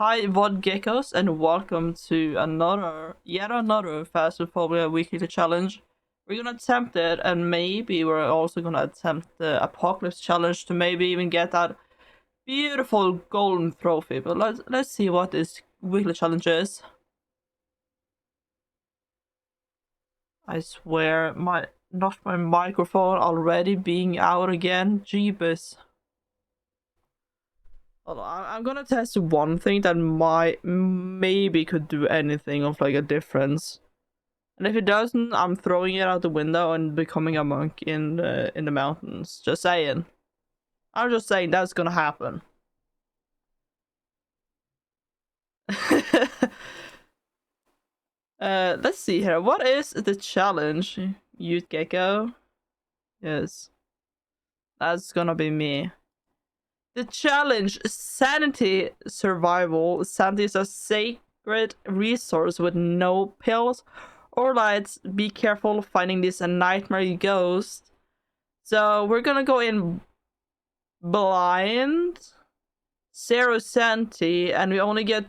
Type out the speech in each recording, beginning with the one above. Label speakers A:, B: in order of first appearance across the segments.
A: Hi, VOD Geckos, and welcome to yet another Phasmophobia weekly challenge. We're gonna attempt it, and maybe we're also gonna attempt the Apocalypse challenge to maybe even get that beautiful golden trophy. But let's see what this weekly challenge is. I swear, not my microphone already being out again. Jeebus. I'm gonna test one thing that maybe could do anything of like a difference. And if it doesn't, I'm throwing it out the window and becoming a monk in the mountains. Just saying. I'm just saying that's gonna happen. Let's see here. What is the challenge, Youth Gecko? Yes, that's gonna be me. The challenge: sanity survival. Sanity is a sacred resource with no pills or lights. Be careful finding this a nightmare ghost. So we're gonna go in blind, zero sanity, and we only get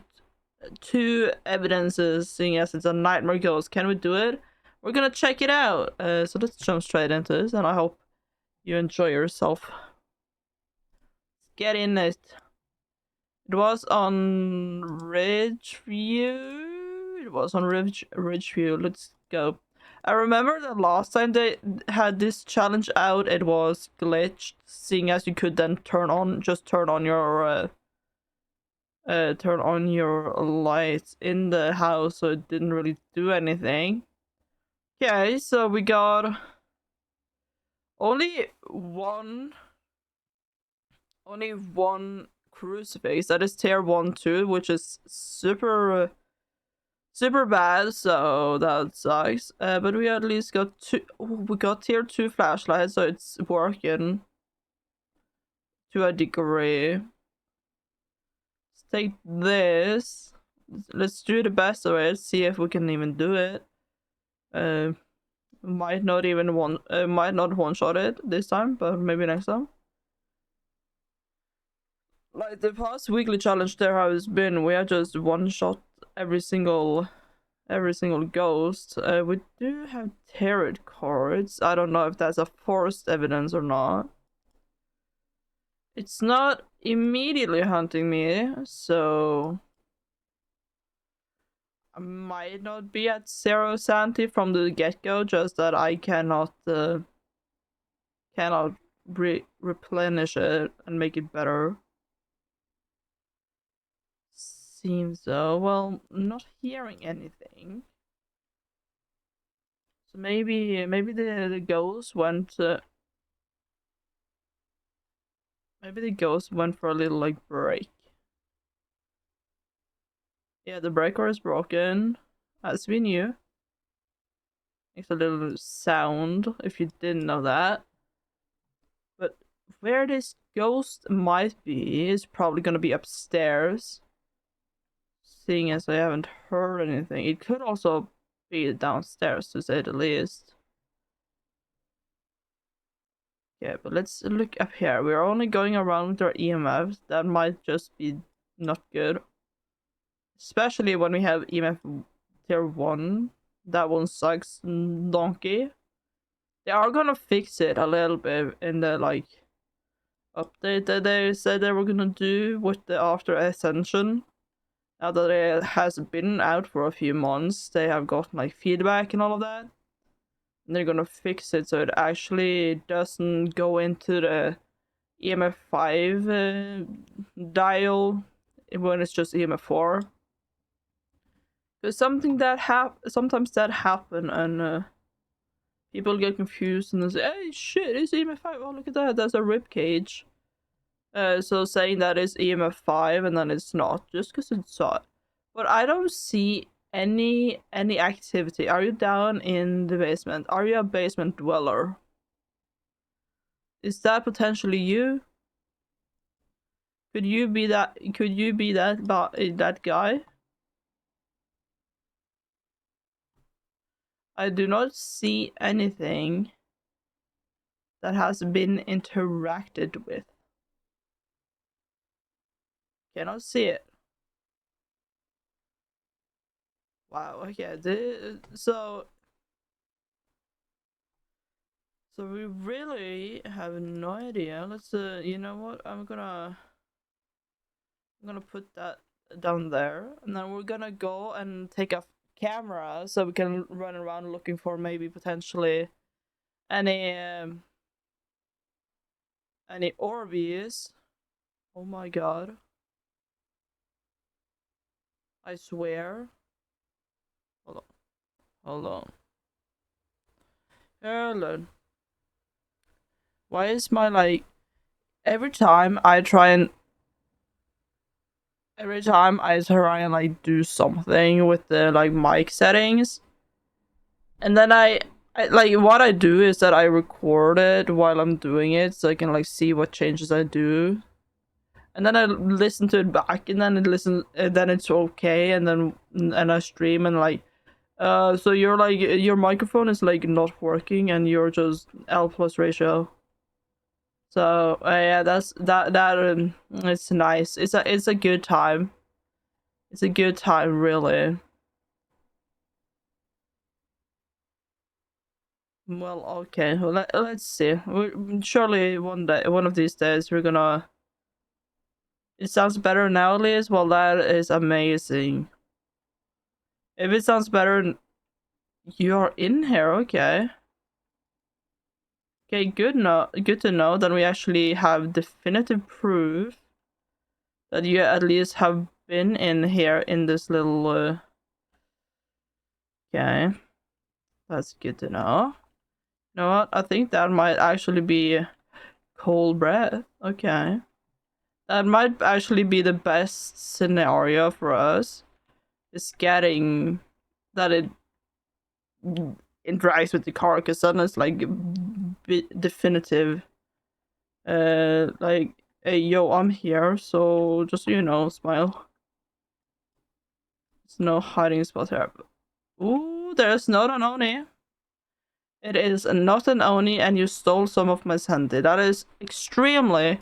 A: 2 evidences, seeing as it's a nightmare ghost. Can we do it? We're gonna check it out. So let's jump straight into this, and I hope you enjoy yourself. Get in it. It was on Ridgeview. It was on Ridgeview. Let's go. I remember the last time they had this challenge out, it was glitched, seeing as you could then turn on your lights in the house, so it didn't really do anything. Okay, so we got only one crucifix. That is tier 1 2, which is super bad, so that sucks. But we at least got 2. We got tier 2 flashlights, so it's working to a degree. Let's take this. Let's do the best of it. See if we can even do it. Might not one shot it this time, but maybe next time. Like the past weekly challenge there has been, we have just one shot every single ghost. We do have tarot cards. I don't know if that's a forced evidence or not. It's not immediately hunting me, so I might not be at 0 sanity from the get-go, just that I cannot replenish it and make it better. Seems so. Well, not hearing anything. So maybe the ghost went maybe the ghost went for a little like break. Yeah, the breaker is broken, as we knew. Makes a little sound if you didn't know that. But where this ghost might be is probably gonna be upstairs. Seeing as I haven't heard anything. It could also be downstairs, to say the least. Yeah, but let's look up here. We're only going around with our EMFs. That might just be not good. Especially when we have EMF tier 1. That one sucks donkey. They are gonna fix it a little bit in the like update that they said they were gonna do with the after Ascension. Now that it has been out for a few months, they have gotten like feedback and all of that. And they're gonna fix it so it actually doesn't go into the EMF 5 dial when it's just EMF 4. Because sometimes that happen, and people get confused and they say, "Hey, shit, it's EMF 5. Oh, look at that. That's a rib cage." So saying that it's EMF 5 and then it's not, just because it's not. But I don't see any activity. Are you down in the basement? Are you a basement dweller? Is that potentially you? Could you be that? Could you be that guy? I do not see anything that has been interacted with. Cannot see it. Wow, okay. So we really have no idea. Let's you know what? I'm gonna put that down there, and then we're gonna go and take a camera so we can run around looking for maybe potentially any um any Orbeez. Oh my god. I swear. Hold on. Hold on. Hold. Why is my like every time I try and like do something with the like mic settings, and then I like what I do is that I record it while I'm doing it so I can like see what changes I do, and then I listen to it back, and then it's okay, and then I stream and like so you're like your microphone is like not working and you're just L plus ratio. So yeah, that it's nice. It's a good time. It's a good time, really. Well, okay. Well, let's see. Surely one of these days, we're gonna. It sounds better now, Liz. Well, that is amazing. If it sounds better, you're in here. Okay. Okay. Good. No. Good to know that we actually have definitive proof that you at least have been in here in this little. Okay. That's good to know. You know what? I think that might actually be cold breath. Okay. That might actually be the best scenario for us. Is getting that it interacts with the car, because then it's like definitive. Like, hey, yo, I'm here, so just so you know, smile. There's no hiding spot here. Ooh, there's not an Oni. It is not an Oni, and you stole some of my Sandy. That is extremely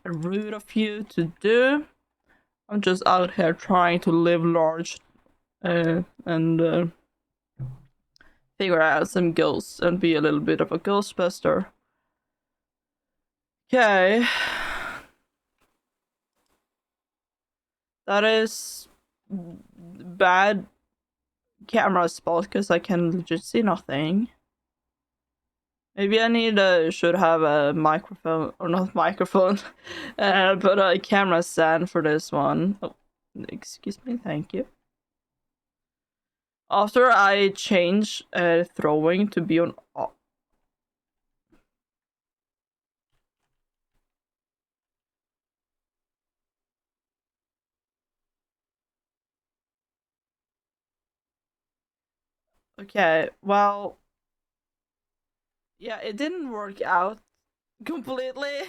A: rude of you to do. I'm just out here trying to live large and figure out some ghosts and be a little bit of a ghostbuster. Okay. That is bad camera spot because I can legit see nothing. Maybe I should have a microphone, or not microphone, but a camera stand for this one. Oh, excuse me, thank you. After I change throwing to be on. Okay, well, yeah, it didn't work out completely.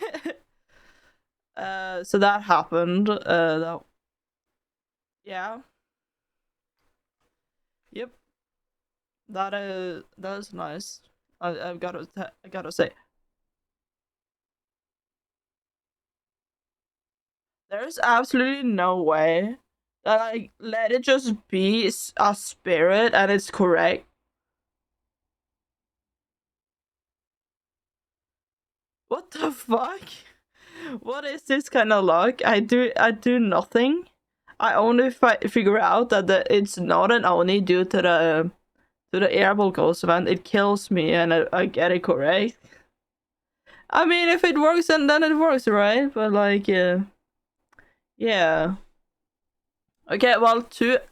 A: So that happened. Yeah. Yep. That is nice. I gotta say, there's absolutely no way that I let it just be a spirit and it's correct. What the fuck? What is this kind of luck? I do nothing. I only figure out that it's not an Oni due to the airball ghost event. It kills me and I get it correct. I mean, if it works, then it works, right? But like, yeah. Okay, well,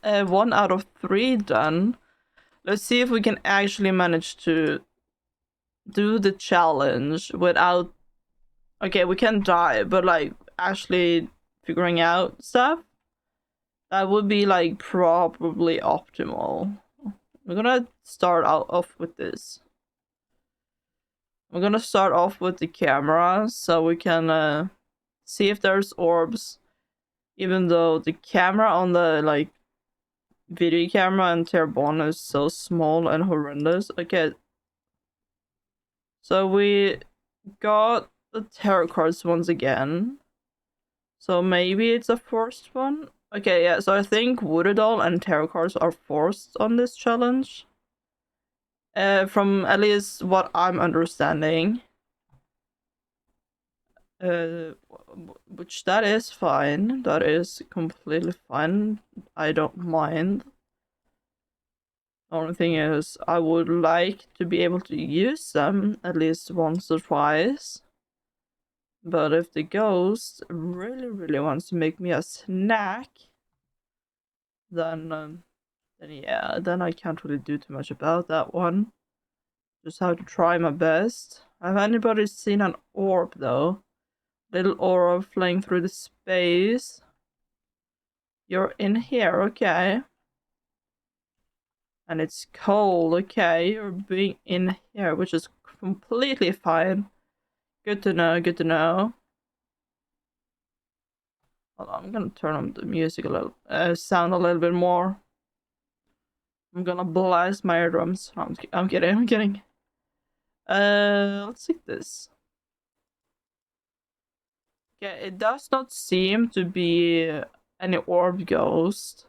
A: 1 out of 3 done. Let's see if we can actually manage to do the challenge without. Okay, we can die, but like actually figuring out stuff, that would be like probably optimal. We're gonna start off with this. We're gonna start off with the camera so we can see if there's orbs, even though the camera on the like video camera and Terrebonne is so small and horrendous. Okay, so we got the tarot cards once again. So maybe it's a first one. Okay, yeah, so I think Voodoo Doll and Tarot cards are forced on this challenge. From at least what I'm understanding. Which that is fine. That is completely fine. I don't mind. The only thing is, I would like to be able to use them at least once or twice. But if the ghost really wants to make me a snack, then yeah, then I can't really do too much about that one. Just have to try my best. Have anybody seen an orb though? Little orb flying through the space. You're in here, okay. And it's cold, okay. You're being in here, which is completely fine. Good to know, good to know. Hold on, I'm gonna turn on the music a little, sound a little bit more. I'm gonna blast my eardrums. I'm kidding. Let's see this. Okay, it does not seem to be any orb ghost.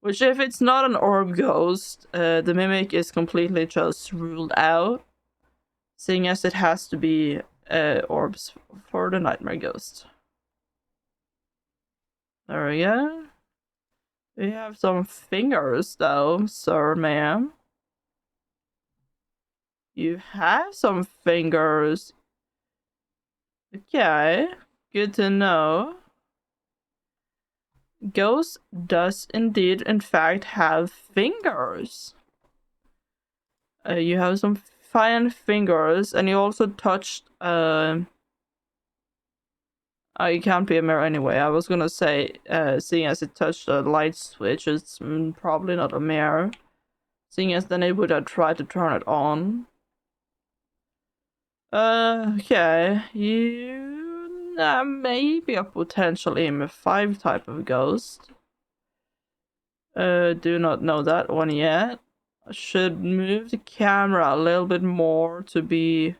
A: Which, if it's not an orb ghost, the mimic is completely just ruled out, seeing as it has to be orbs for the nightmare ghost. There we go. We have some fingers, though, sir, ma'am. You have some fingers. Okay, good to know. Ghost does indeed, in fact, have fingers. You have some fine fingers, and you also touched. It can't be a mirror anyway. I was gonna say, seeing as it touched a light switch, it's probably not a mirror. Seeing as then it would have tried to turn it on. Okay, you may be a potential EMF5 type of ghost. Do not know that one yet. I should move the camera a little bit more to be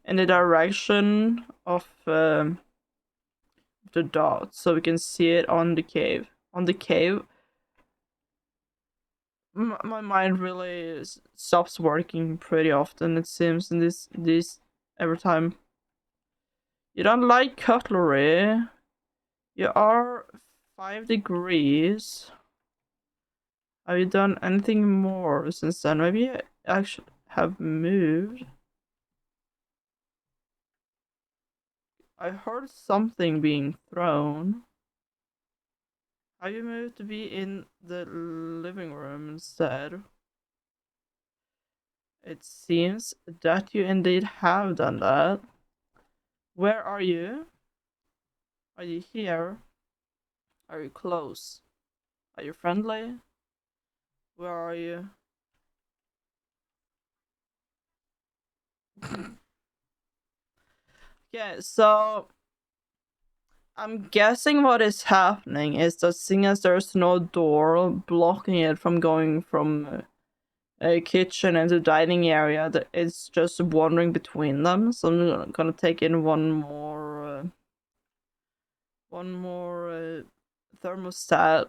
A: in the direction of the dot, so we can see it on the cave. On the cave. My mind really stops working pretty often, it seems, in this every time. You don't like cutlery. You are 5 degrees. Have you done anything more since then? Maybe I actually have moved. I heard something being thrown. Have you moved to be in the living room instead? It seems that you indeed have done that. Where are you? Are you here? Are you close? Are you friendly? Where are you? Okay, so I'm guessing what is happening is that seeing as there's no door blocking it from going from a kitchen into dining area, that it's just wandering between them. So I'm gonna take in one more thermostat,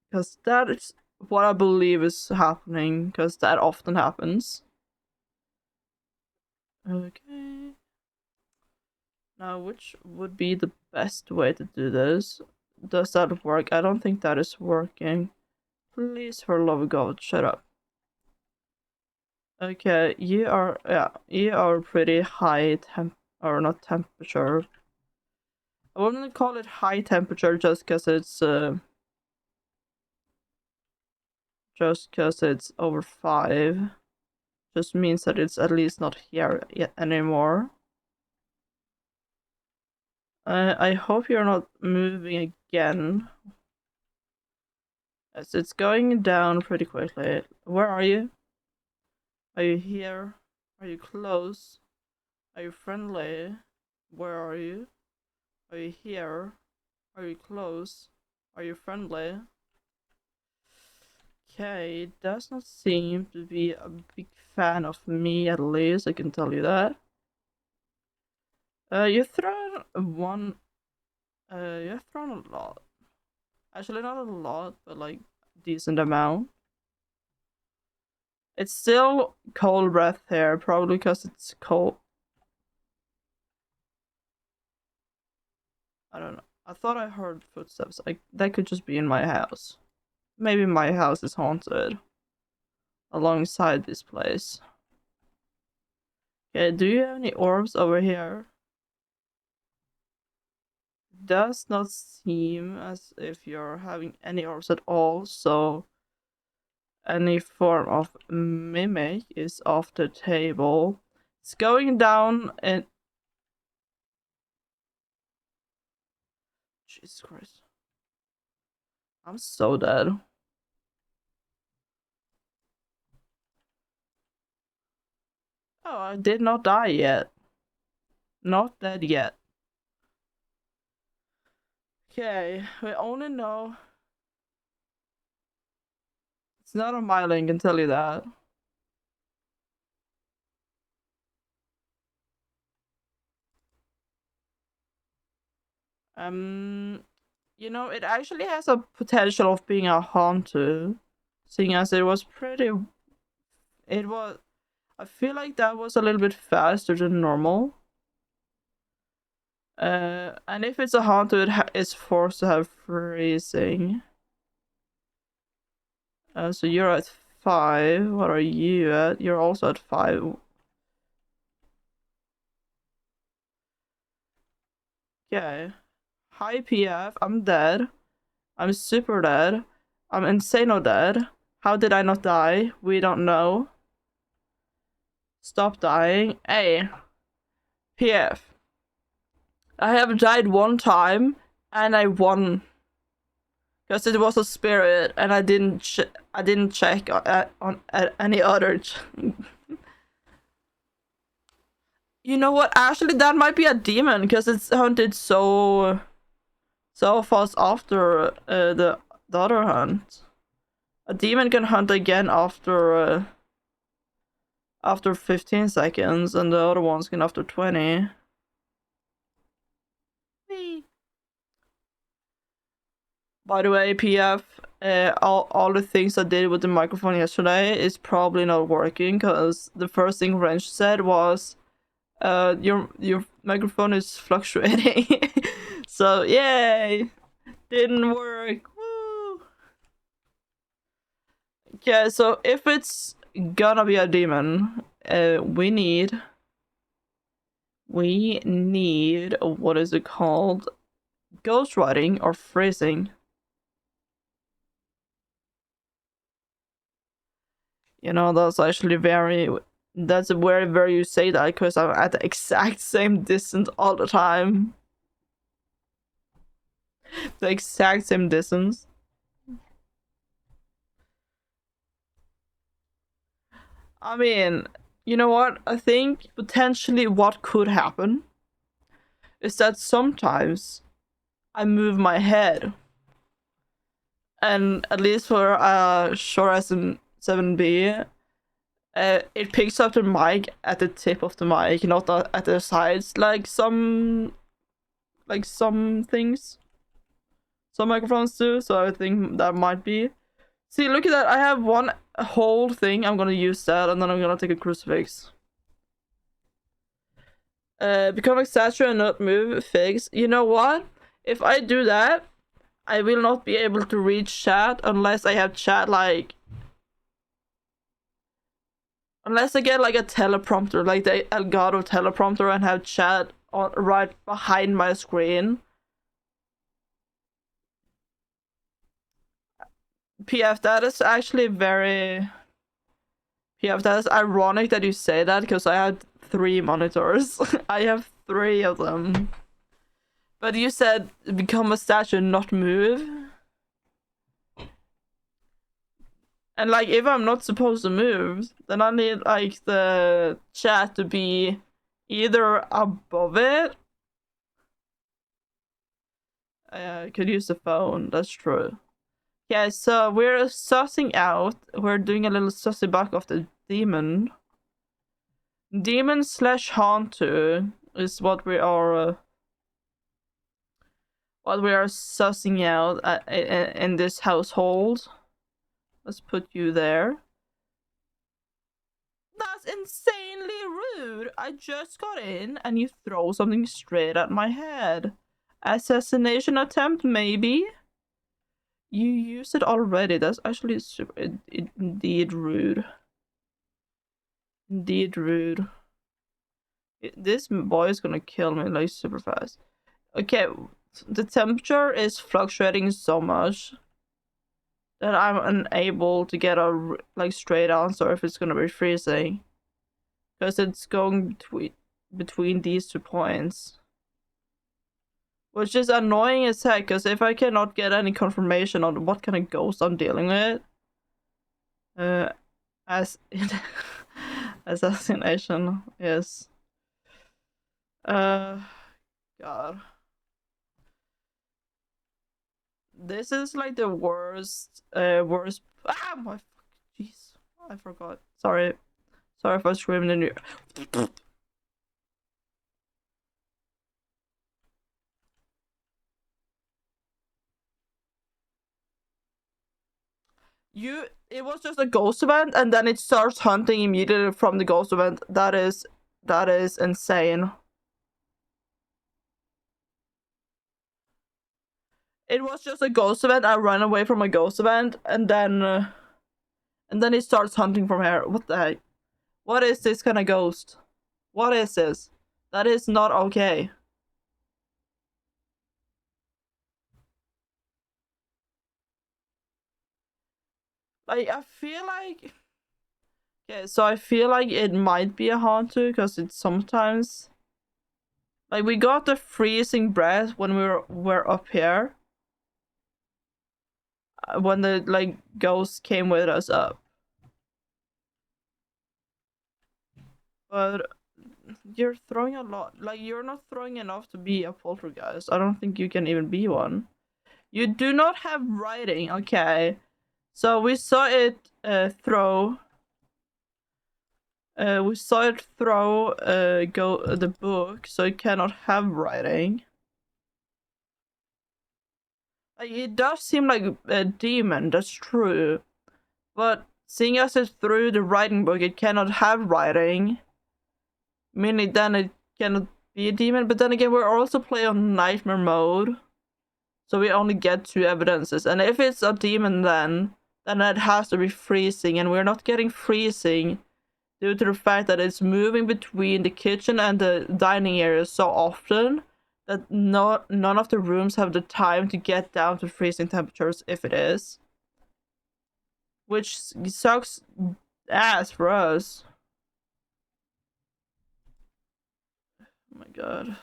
A: because that is what I believe is happening, because that often happens. Okay. Now, which would be the best way to do this? Does that work? I don't think that is working. Please, for the love of God, shut up. Okay, you are pretty high or not temperature. I wouldn't call it high temperature just because it's over 5. Just means that it's at least not here yet anymore. I hope you're not moving again. Yes, it's going down pretty quickly. Where are you? Are you here? Are you close? Are you friendly? Where are you? Are you here? Are you close? Are you friendly? Okay, it does not seem to be a big fan of me, at least, I can tell you that. You've thrown a lot. Actually, not a lot, but like decent amount. It's still cold breath here, probably because it's cold. I don't know. I thought I heard footsteps. That could just be in my house. Maybe my house is haunted alongside this place. Okay, do you have any orbs over here? Does not seem as if you're having any orbs at all, so any form of mimic is off the table. It's going down and Jesus Christ. I'm so dead. Oh, I did not die yet. Not dead yet. Okay, we only know it's not on my link, I can tell you that. You know, it actually has a potential of being a haunted, seeing as it was pretty. It was. I feel like that was a little bit faster than normal. And if it's a haunted, it's forced to have freezing. So you're at 5. What are you at? You're also at 5. Okay. Hi PF, I'm dead. I'm super dead. I'm insano dead. How did I not die? We don't know. Stop dying. Hey, PF. I have died one time and I won. Because it was a spirit and I didn't check on any other. You know what? Actually, that might be a demon because it's hunted so fast after the other hunt. A demon can hunt again after 15 seconds, and the other ones can after 20. Whee. By the way, PF, all the things I did with the microphone yesterday is probably not working because the first thing Wrench said was, your microphone is fluctuating. So yay, didn't work. Woo. Okay, so if it's gonna be a demon, we need what is it called? Ghostwriting or freezing. You know, that's actually that's very you say that because I'm at the exact same distance all the time. The exact same distance. I mean, you know what? I think potentially what could happen is that sometimes I move my head. And at least for Shure SM7B, it picks up the mic at the tip of the mic, not at the sides, like some things, some microphones do. So I think that might be. See, look at that! I have one whole thing. I'm gonna use that, and then I'm gonna take a crucifix. Become a statue and not move. Fix. You know what? If I do that, I will not be able to reach chat unless I have chat like. Unless I get like a teleprompter, like the Elgato teleprompter, and have chat on right behind my screen. PF, that is actually very. PF, that is ironic that you say that because I had 3 monitors. I have 3 of them. But you said become a statue, not move. And like, if I'm not supposed to move, then I need like the chat to be either above it. I could use the phone, that's true. Yeah, so we're sussing out, we're doing a little sussy back of the demon. Demon/Haunter is what we are what we are sussing out in this household. Let's put you there. That's insanely rude. I just got in and you throw something straight at my head. Assassination attempt, maybe? You used it already. That's actually super, indeed rude. Indeed rude. This boy is gonna kill me like super fast. Okay, the temperature is fluctuating so much that I'm unable to get a like straight answer if it's gonna be freezing, because it's going between these 2 points, which is annoying as heck. Because if I cannot get any confirmation on what kind of ghost I'm dealing with, as assassination, yes. God. This is like the worst, worst. Ah, my jeez, I forgot. Sorry if I screamed in your. It was just a ghost event, and then it starts hunting immediately from the ghost event. That is insane. It was just a ghost event. I ran away from a ghost event, and then it starts hunting from here. What the heck? What is this kind of ghost? What is this? That is not okay. Like, I feel like. Okay, so I feel like it might be a haunter because it's sometimes. Like, we got the freezing breath when we were up here. When the like ghost came with us up. But you're throwing a lot. Like, you're not throwing enough to be a poltergeist. I don't think you can even be one. You do not have writing. Okay. So we saw it throw. We saw it throw go the book, so it cannot have writing. Like, it does seem like a demon. That's true, but seeing as it threw the writing book, it cannot have writing. Meaning then it cannot be a demon. But then again, we're also playing on nightmare mode, so we only get 2 evidences. And if it's a demon, then it has to be freezing, and we're not getting freezing due to the fact that it's moving between the kitchen and the dining area so often that none of the rooms have the time to get down to freezing temperatures if it is. Which sucks ass for us. Oh my god.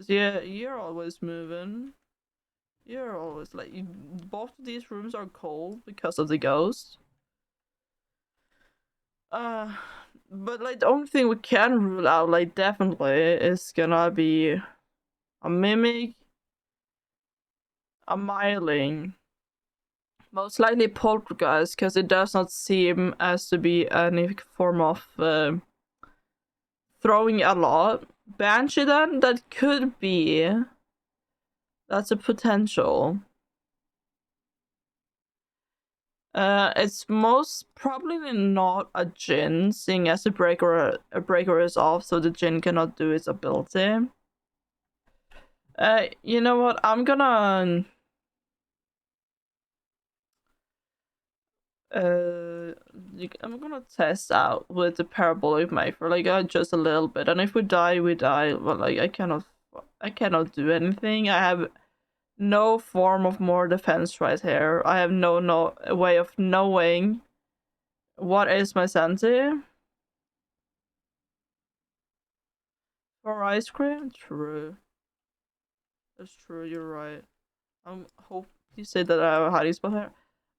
A: Yeah, you're always moving. You're always like, both of these rooms are cold because of the ghost. But like the only thing we can rule out, like definitely, is gonna be a mimic, a myling, most likely poltergeist, because it does not seem as to be any form of throwing a lot. Banshee, then that could be. That's a potential. It's most probably not a djinn, seeing as a breaker is off, so the djinn cannot do its ability. You know what? I'm gonna test out with the parabolic knife for like just a little bit, and if we die, we die. But like I cannot do anything. I have no form of more defense right here. I have no way of knowing what is my sanity. For ice cream? True. That's true, you're right. Hope you say that I have a hiding spot here.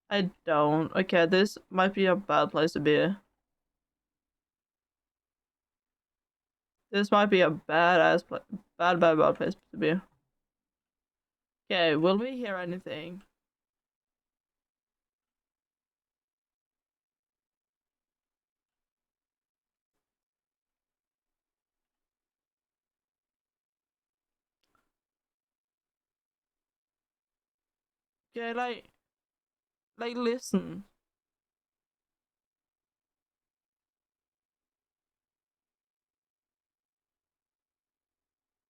A: I don't. Okay, this might be a bad place to be. This might be a badass bad place to be. Okay, will we hear anything? Okay, listen.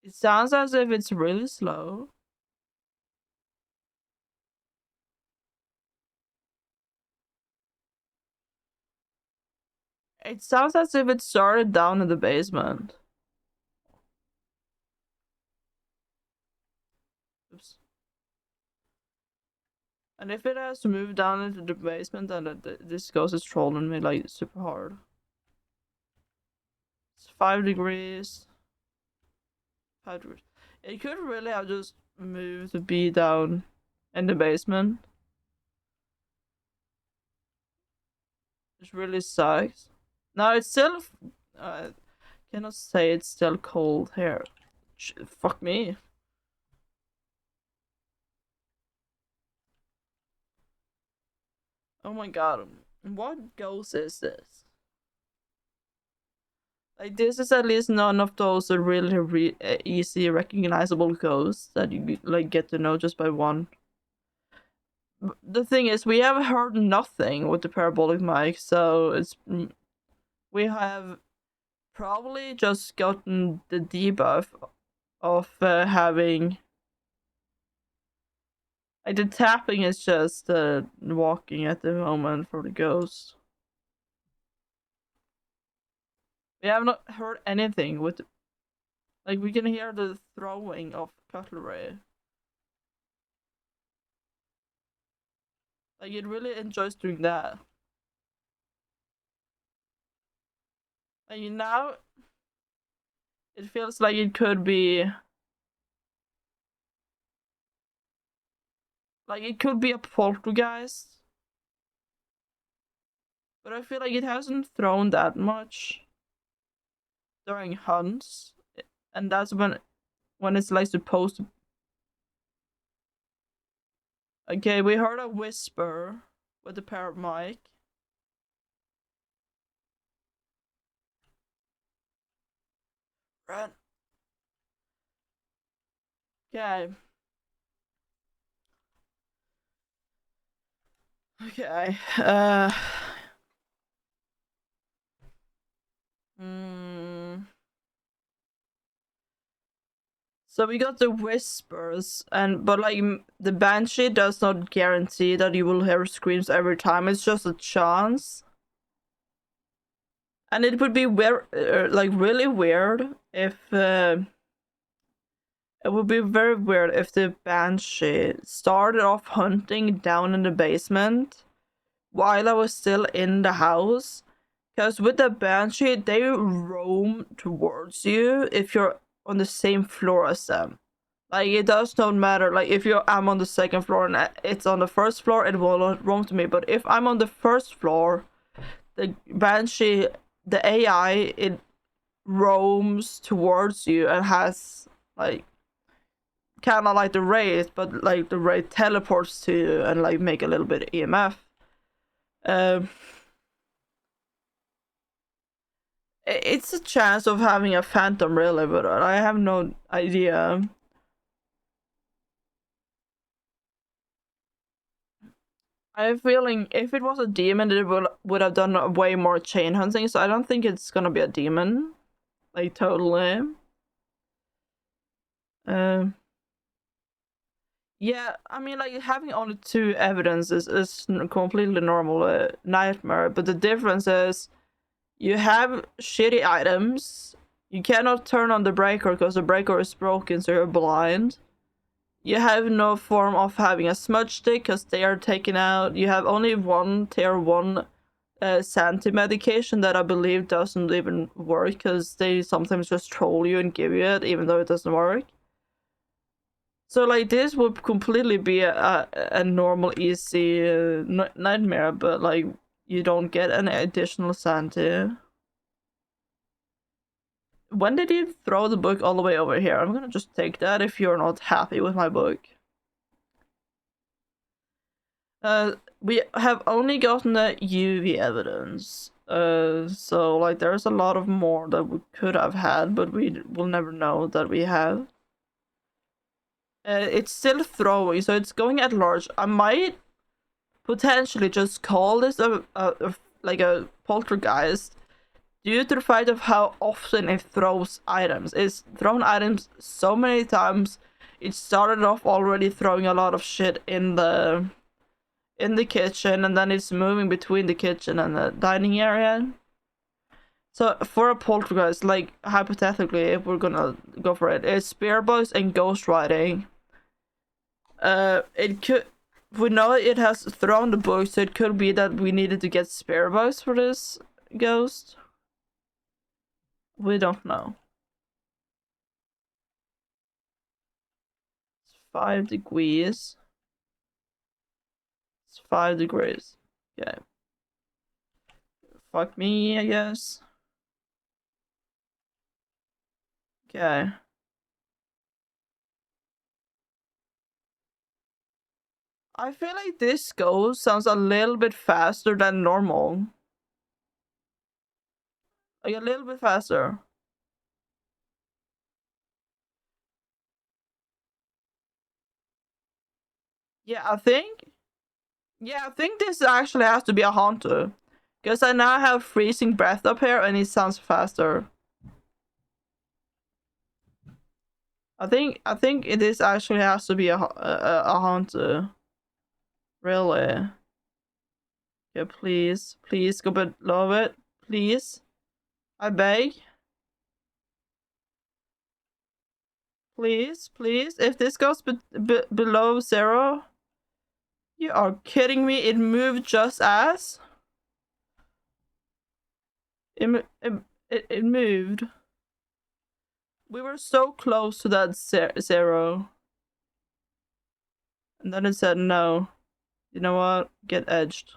A: It sounds as if it's really slow. It sounds as if it started down in the basement. Oops. And if it has to move down into the basement, then this ghost is trolling me like super hard. It's 5 degrees. 5 degrees. It could really have just moved to be down in the basement. It really sucks. Now it's still. Cannot say it's still cold here. Fuck me. Oh my god. What ghost is this? Like, this is at least none of those really easy recognizable ghosts that you like get to know just by one. The thing is, we have heard nothing with the parabolic mic, so we have probably just gotten the debuff of having. Like, the tapping is just walking at the moment for the ghost. We have not heard anything with. Like, we can hear the throwing of cutlery. Like, it really enjoys doing that. Like, now, it feels like it could be. Like, it could be a poltergeist. But I feel like it hasn't thrown that much during hunts. And that's when it's like supposed to. Okay, we heard a whisper with the parrot mic. Run. Okay. Okay. Hmm. So we got the whispers, but like the banshee does not guarantee that you will hear screams every time. It's just a chance, and it would be weird, like really weird if it would be very weird if the banshee started off hunting down in the basement while I was still in the house. Because with the banshee, they roam towards you if you're on the same floor as them. Like, it does not matter. Like, if I'm on the second floor and it's on the first floor, it will not roam to me. But if I'm on the first floor, the banshee, the AI, it roams towards you and has like kind of like the wraith, but like the wraith teleports to you and like make a little bit of EMF. Um, it's a chance of having a phantom, really, but I have no idea. I have a feeling if it was a demon, it would have done way more chain hunting. So I don't think it's gonna be a demon, like totally. Um, yeah, I mean, like having only two evidences is completely normal nightmare. But the difference is you have shitty items. You cannot turn on the breaker because the breaker is broken, so you're blind. You have no form of having a smudge stick because they are taken out. You have only one tier 1 Santi medication that I believe doesn't even work because they sometimes just troll you and give you it even though it doesn't work. So like this would completely be a normal easy nightmare, but like you don't get any additional Santi. When did you throw the book all the way over here? I'm gonna just take that if you're not happy with my book. We have only gotten the UV evidence. So like there's a lot of more that we could have had, but we will never know that we have. It's still throwing, so it's going at large. I might potentially just call this like a poltergeist due to the fact of how often it throws items. It's thrown items so many times. It started off already throwing a lot of shit in the kitchen, and then it's moving between the kitchen and the dining area. So for a poltergeist, like hypothetically, if we're gonna go for it, it's spear boys and ghost riding. It could. We know it has thrown the book, so it could be that we needed to get spear boys for this ghost. We don't know. It's 5 degrees. It's 5 degrees. Okay. Fuck me, I guess. Okay. I feel like this ghost sounds a little bit faster than normal. Like a little bit faster. Yeah, I think. Yeah, I think this actually has to be a haunter. Because I now have freezing breath up here and it sounds faster. I think it is actually has to be a haunter. Really. Yeah, please. Please go below it. Please. I beg. Please, please. If this goes below 0, you are kidding me. It moved just as. It moved. We were so close to that 0. And then it said no. You know what? Get edged.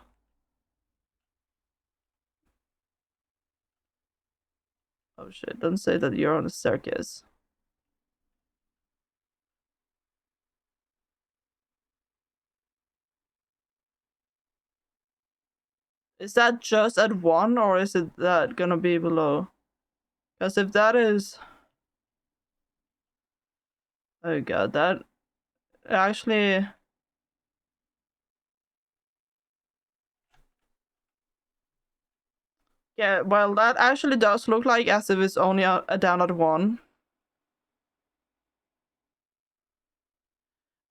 A: Oh shit, don't say that you're on the staircase. Is that just at 1 or is it that gonna be below? Because if that is... Oh god, that... Actually... Yeah, well, that actually does look like as if it's only down at 1.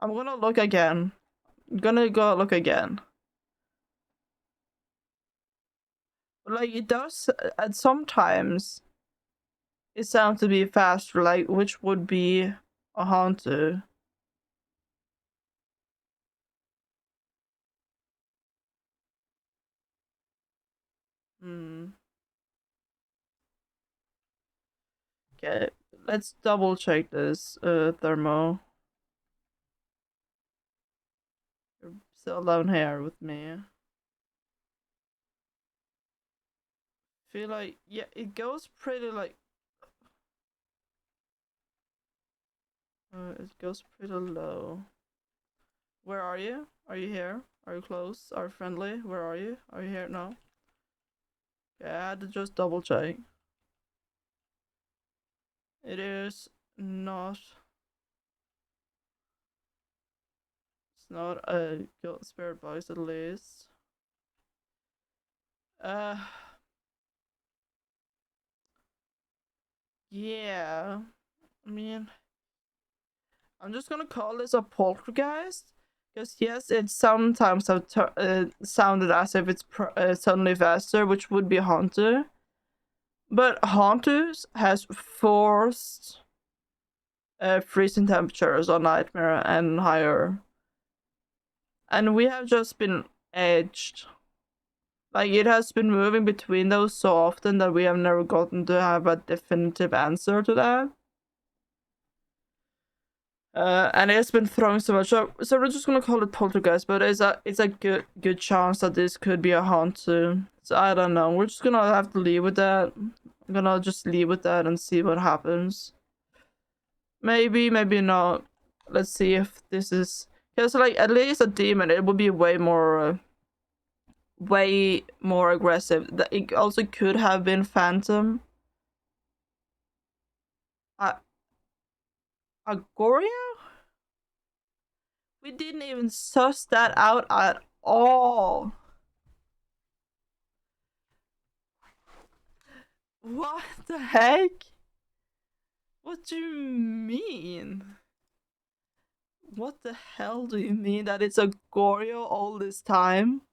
A: I'm gonna look again. I'm gonna go look again. Like, it does... At sometimes... It sounds to be faster, like, which would be a haunter. Hmm. Okay, let's double check this, Thermo. You're still down here with me. Feel like, yeah, it goes pretty like... it goes pretty low. Where are you? Are you here? Are you close? Are you friendly? Where are you? Are you here? No? Okay, I had to just double check. It is not... It's not a spirit box at least. Yeah. I mean... I'm just gonna call this a poltergeist. Because yes, it sometimes have sounded as if it's suddenly faster, which would be haunter. But haunters has forced freezing temperatures on Nightmare and higher. And we have just been edged. Like, it has been moving between those so often that we have never gotten to have a definitive answer to that. And it's been throwing so much. So we're just gonna call it poltergeist, but it's a good chance that this could be a haunt too. So I don't know. We're just gonna have to leave with that. I'm gonna just leave with that and see what happens. Maybe, maybe not. Let's see if this is... Because, like, at least a demon, it would be way more aggressive. It also could have been Phantom. Agoria? We didn't even suss that out at all. What the heck? What do you mean? What the hell do you mean that it's a Goryo all this time?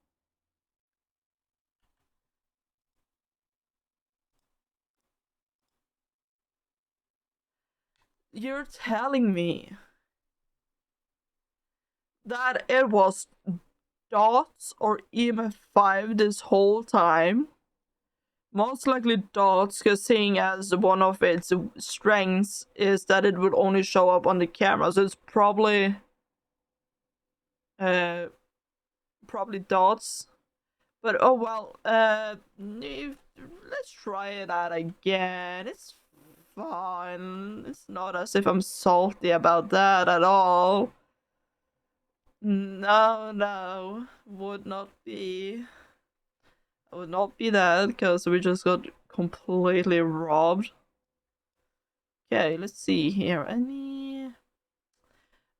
A: You're telling me that it was dots or EMF5 this whole time? Most likely dots, because seeing as one of its strengths is that it would only show up on the camera, so it's probably probably dots. But oh well, let's try it out again. It's fine. It's not as if I'm salty about that at all. No, would not be. I would not be that because we just got completely robbed. Okay, let's see here. Any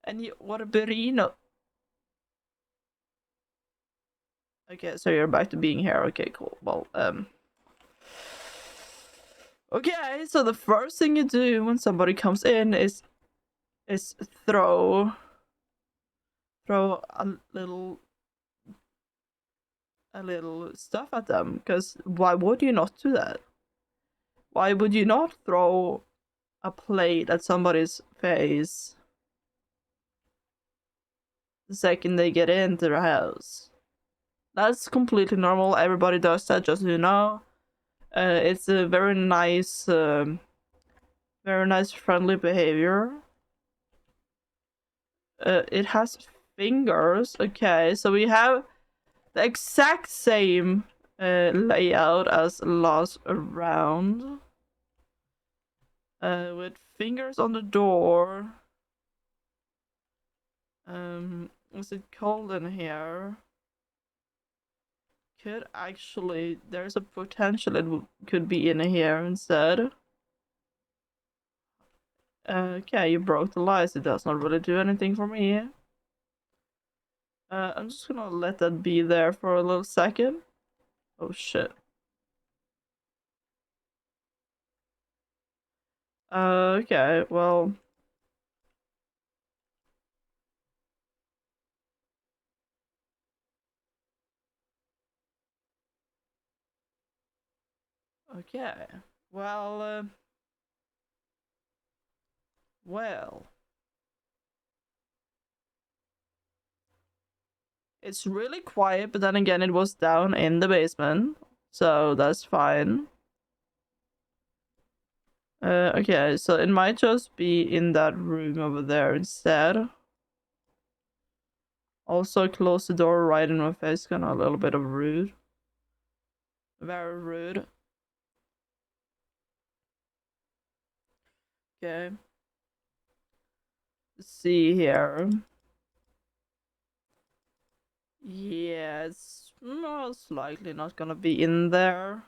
A: Orberino? Okay, so you're back to being here. Okay, cool. Well, okay, so the first thing you do when somebody comes in is throw a little stuff at them, because why would you not do that? Why would you not throw a plate at somebody's face the second they get into their house? That's completely normal. Everybody does that, just so you know. It's a very nice friendly behavior. It has fingers. Okay, so we have the exact same layout as last round. With fingers on the door. Is it cold in here? Could actually, there's a potential it could be in here instead. Okay, you broke the lights. It does not really do anything for me. I'm just gonna let that be there for a little second. Oh shit. Okay, well. Okay. Well, well. It's really quiet, but then again, it was down in the basement, so that's fine. Okay, so it might just be in that room over there instead. Also, close the door right in my face, kind of a little bit of rude. Very rude. Okay. Let's see here. Yeah, it's most likely not gonna be in there.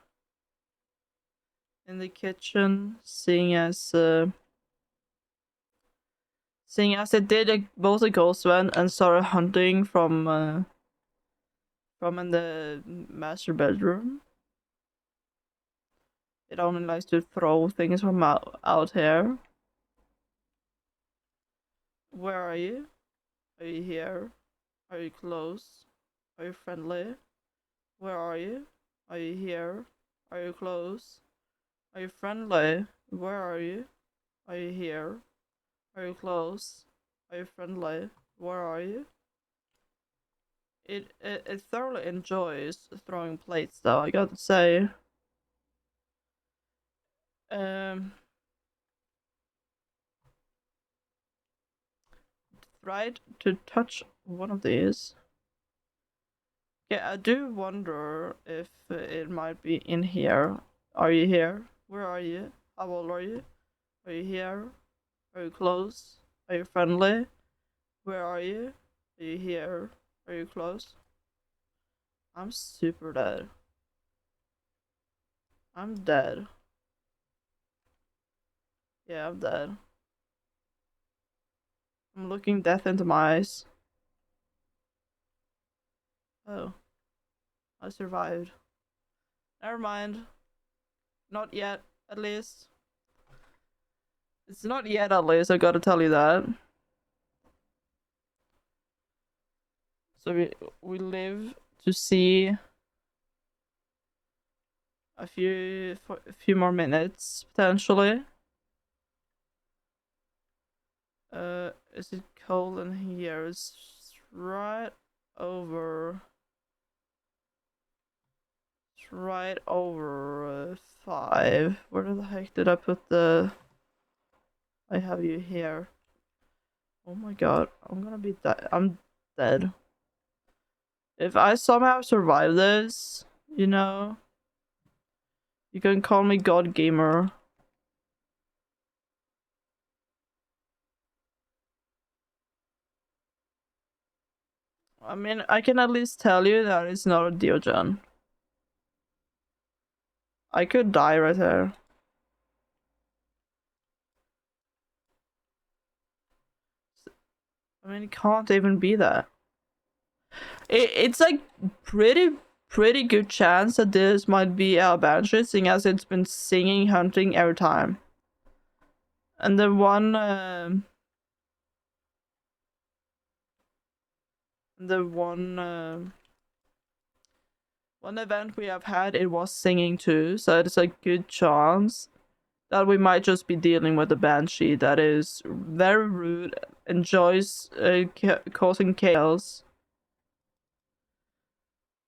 A: In the kitchen, seeing as it did both a ghost went and started hunting from in the master bedroom. It only likes to throw things from out here. Where are you? Are you here? Are you close? Are you friendly? Where are you? Are you here? Are you close? Are you friendly? Where are you? Are you here? Are you close? Are you friendly? Where are you? It thoroughly enjoys throwing plates, though, I gotta say. Tried to touch one of these. Yeah, I do wonder if it might be in here. Are you here? Where are you? How old are you? Are you here? Are you close? Are you friendly? Where are you? Are you here? Are you close? I'm super dead. I'm dead. Yeah, I'm dead. I'm looking death into my eyes. Oh, I survived. Never mind. Not yet, at least. It's not yet, at least, I gotta tell you that. So we live to see a few more minutes, potentially. Is it cold in here? It's right over... It's right over 5. Where the heck did I put the... I have you here. Oh my god, I'm gonna be dead. I'm dead. If I somehow survive this, you know, you can call me God Gamer. I mean, I can at least tell you that it's not a Diogen. I could die right there. I mean, it can't even be that. It's like pretty good chance that this might be a banshee, seeing as it's been singing hunting every time. And the one one event we have had, it was singing too, so it's a good chance that we might just be dealing with a banshee that is very rude, enjoys causing chaos.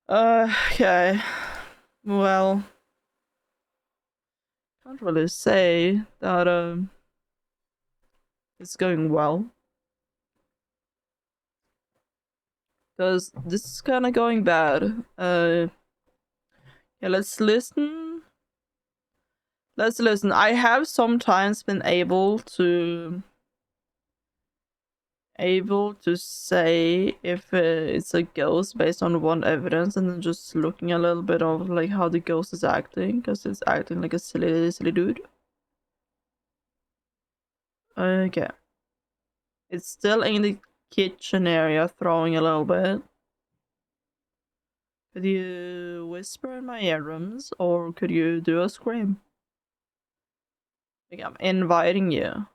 A: Okay. Well, can't really say that it's going well. Because this is kind of going bad. Yeah, let's listen. Let's listen. I have sometimes been able to say if it's a ghost based on one evidence, and then just looking a little bit of like how the ghost is acting, because it's acting like a silly dude. Okay. It's still in the kitchen area, throwing a little bit. Could you whisper in my eardrums, or could you do a scream? Like, I'm inviting you.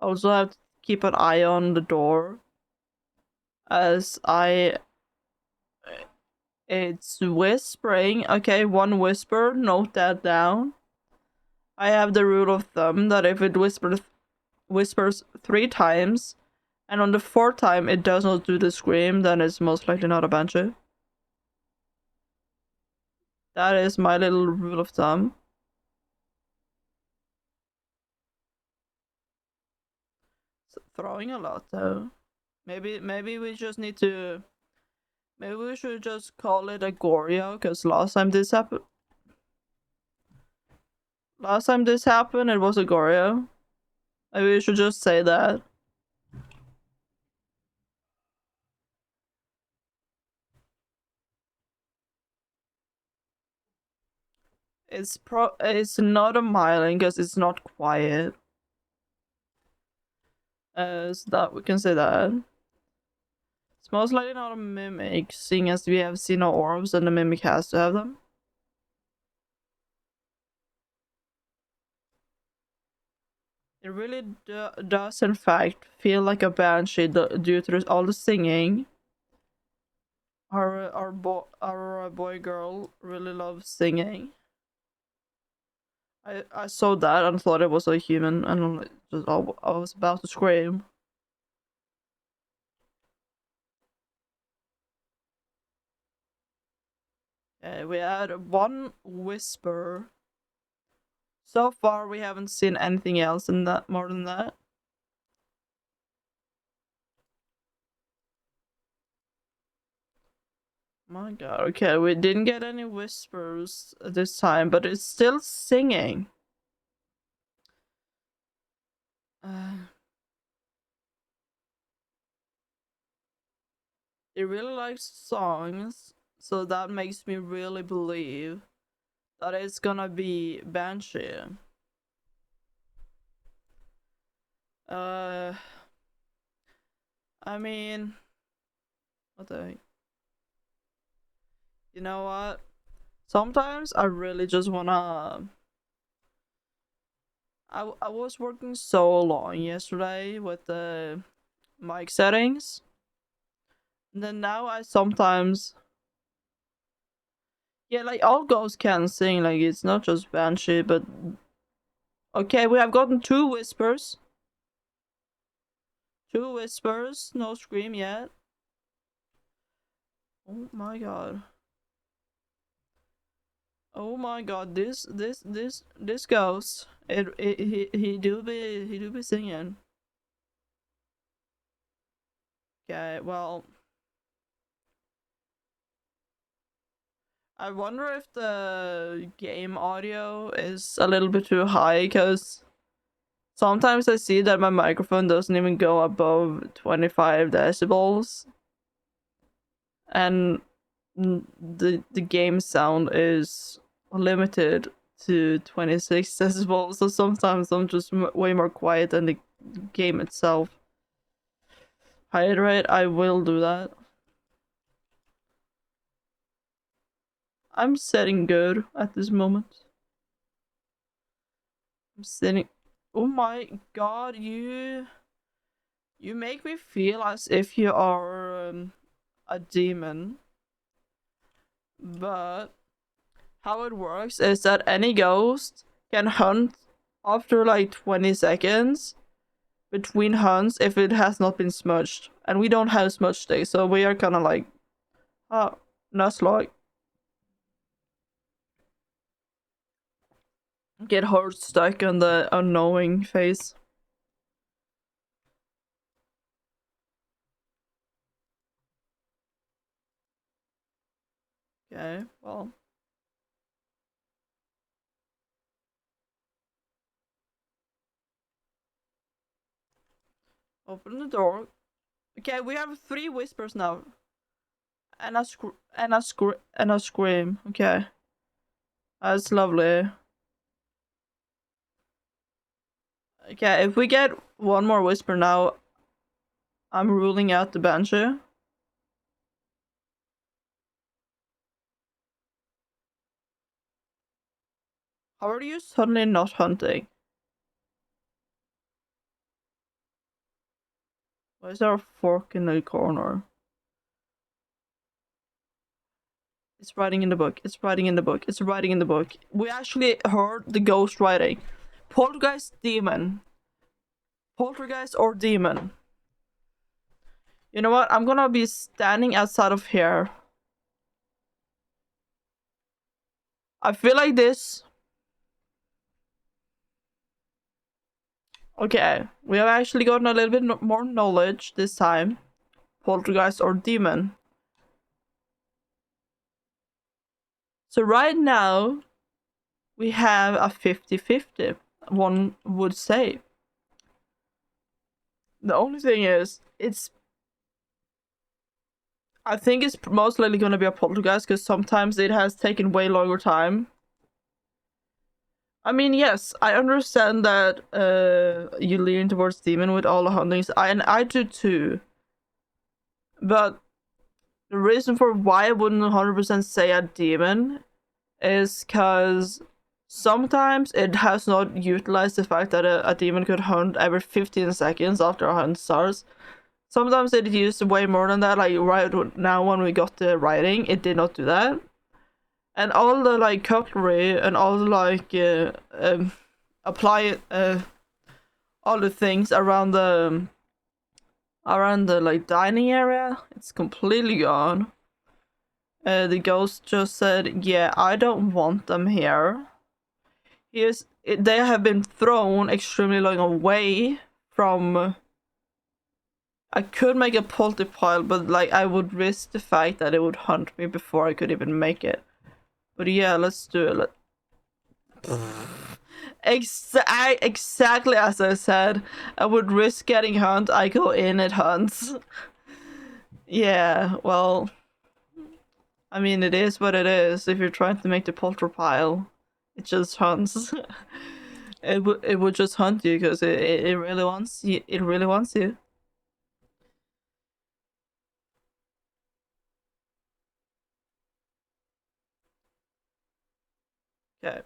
A: I also have to keep an eye on the door, as it's whispering. Okay, one whisper, note that down. I have the rule of thumb that if it whispers 3 times, and on the 4th time it does not do the scream, then it's most likely not a banshee. That is my little rule of thumb. It's throwing a lot though. Maybe we just need to... Maybe we should just call it a Goryo, because last time this happened, it was a Goryo. Maybe we should just say that. It's not a myelin because it's not quiet. So that we can say that. It's most likely not a mimic, seeing as we have seen our orbs and the mimic has to have them. It really does, in fact, feel like a banshee due to all the singing. Our boy girl really loves singing. I saw that and thought it was a human, and just I was about to scream. We had one whisper. So far, we haven't seen anything else in that more than that. My god, okay, we didn't get any whispers this time, but it's still singing. It really likes songs, so that makes me really believe that it's gonna be Banshee. I mean, What the heck? You know what? Sometimes I really just wanna. I was working so long yesterday with the mic settings. And then now I sometimes. Yeah, like all ghosts can sing, like it's not just Banshee, but. Okay, we have gotten 2 whispers. 2 whispers, no scream yet. Oh my god. Oh my god, this ghost. He do be singing. Okay, well, I wonder if the game audio is a little bit too high, because sometimes I see that my microphone doesn't even go above 25 decibels, and the game sound is limited to 26 decibels, so sometimes I'm just way more quiet than the game itself. Hydrate, I will do that. I'm sitting good at this moment. I'm sitting. Oh my god, you make me feel as if you are a demon. But how it works is that any ghost can hunt after like 20 seconds between hunts if it has not been smudged. And we don't have smudged days, so we are kind of like, oh, Nuzlocke. Get hard stuck on the unknowing phase. Okay, well. Open the door. Okay, we have 3 whispers now. And a scream. Okay. That's lovely. Okay, if we get one more whisper now, I'm ruling out the Banshee. How are you suddenly not hunting? Why is there a fork in the corner? It's writing in the book. It's writing in the book. It's writing in the book. We actually heard the ghost writing. Poltergeist, demon. Poltergeist or demon. You know what? I'm gonna be standing outside of here. I feel like this. Okay, we have actually gotten a little bit more knowledge this time. Poltergeist or demon. So right now, we have a 50-50, one would say. The only thing is, I think it's most likely going to be a poltergeist, because sometimes it has taken way longer time. I mean, yes, I understand that you lean towards demon with all the huntings, and I do too. But the reason for why I wouldn't 100% say a demon is because sometimes it has not utilized the fact that a demon could hunt every 15 seconds after a hunt starts. Sometimes it used way more than that. Like right now, when we got the writing, it did not do that. And all the like cutlery and all the like apply all the things around the like dining area, it's completely gone. The ghost just said, "Yeah, I don't want them here." They have been thrown extremely long away from. I could make a polty pile, but like I would risk the fact that it would hunt me before I could even make it. But yeah, let's do it. Exactly as I said, I would risk getting hunt. I go in, it hunts. Yeah, well, I mean, it is what it is. If you're trying to make the polter pile, it just hunts. It would just hunt you because it really wants you. It really wants you. Okay.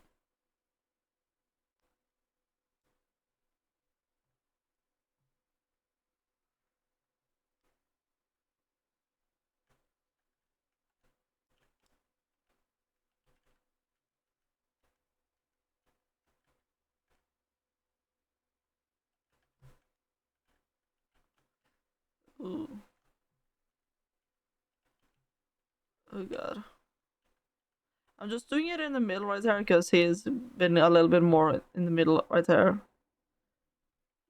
A: Ooh. Oh god. I'm just doing it in the middle right there because he's been a little bit more in the middle right there.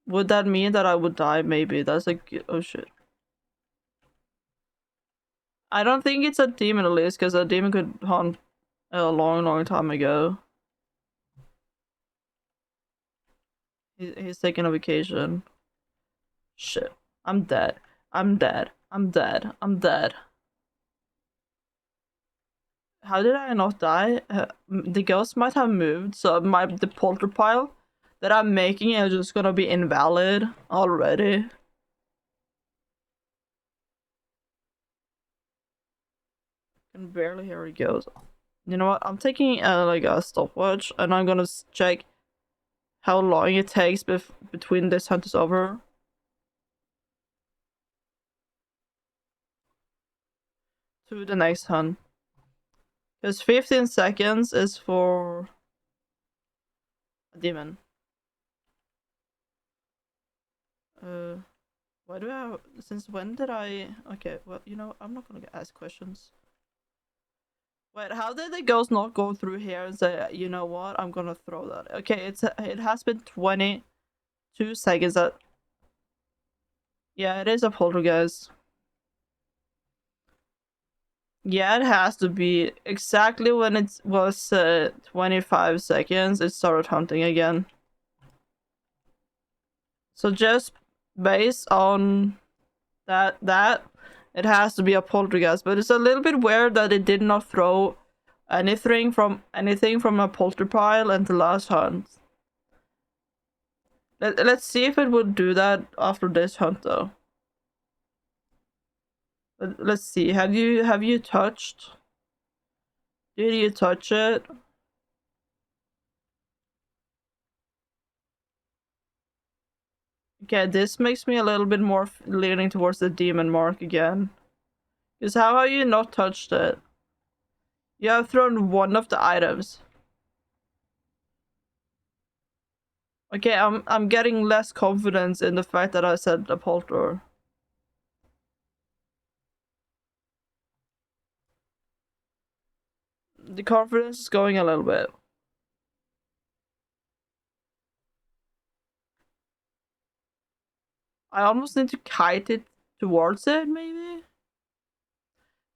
A: Would that mean that I would die? Maybe. That's a good... Oh shit. I don't think it's a demon at least, because a demon could haunt a long, long time ago. He's taking a vacation. Shit. I'm dead. I'm dead. I'm dead. I'm dead. How did I not die? The ghost might have moved, so the polter pile that I'm making is just gonna be invalid already. I can barely hear it goes. You know what? I'm taking like a stopwatch, and I'm gonna check how long it takes between this hunt is over. To the next hunt. Because 15 seconds is for a demon. Why do I... Since when did I... Okay, well, you know, I'm not gonna ask questions. Wait, how did the ghost not go through here and say, you know what, I'm gonna throw that? Okay, it has been 22 seconds that... Yeah, it is a poltergeist. Yeah, it has to be. Exactly when it was 25 seconds, it started hunting again. So just based on that it has to be a poltergeist, but it's a little bit weird that it did not throw anything from a polter pile and the last hunt. Let's see if it would do that after this hunt though. Let's see. Have you touched? Did you touch it? Okay, this makes me a little bit more leaning towards the demon mark again. Because how have you not touched it? You have thrown one of the items. Okay, I'm getting less confidence in the fact that I said a polter. The confidence is going a little bit. I almost need to kite it towards it, maybe?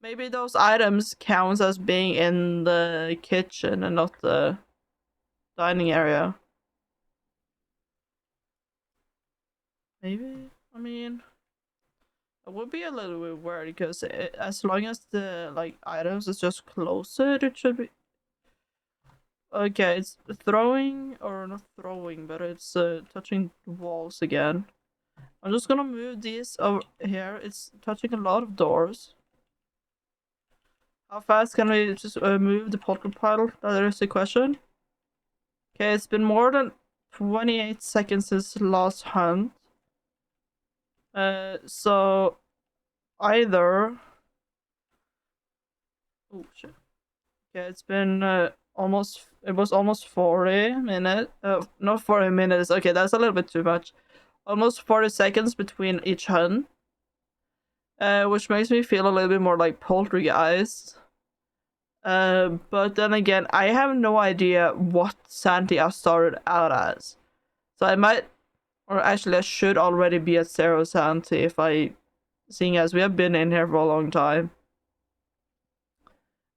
A: Maybe those items counts as being in the kitchen and not the dining area. Maybe? I mean... It would be a little bit weird because as long as the like items is just closer, it should be okay. It's throwing or not throwing, but it's touching walls again. I'm just gonna move these over here. It's touching a lot of doors. How fast can we just move the polter pile? That is the question. Okay, it's been more than 28 seconds since last hunt. So either... Oh shit. Okay, it's been almost... It was almost 40 minutes. Not 40 minutes. Okay, that's a little bit too much. Almost 40 seconds between each hunt. Which makes me feel a little bit more like poltergeist. But then again, I have no idea what sanity I started out as. So I might... Or actually, I should already be at 0 sanity if I... Seeing as we have been in here for a long time.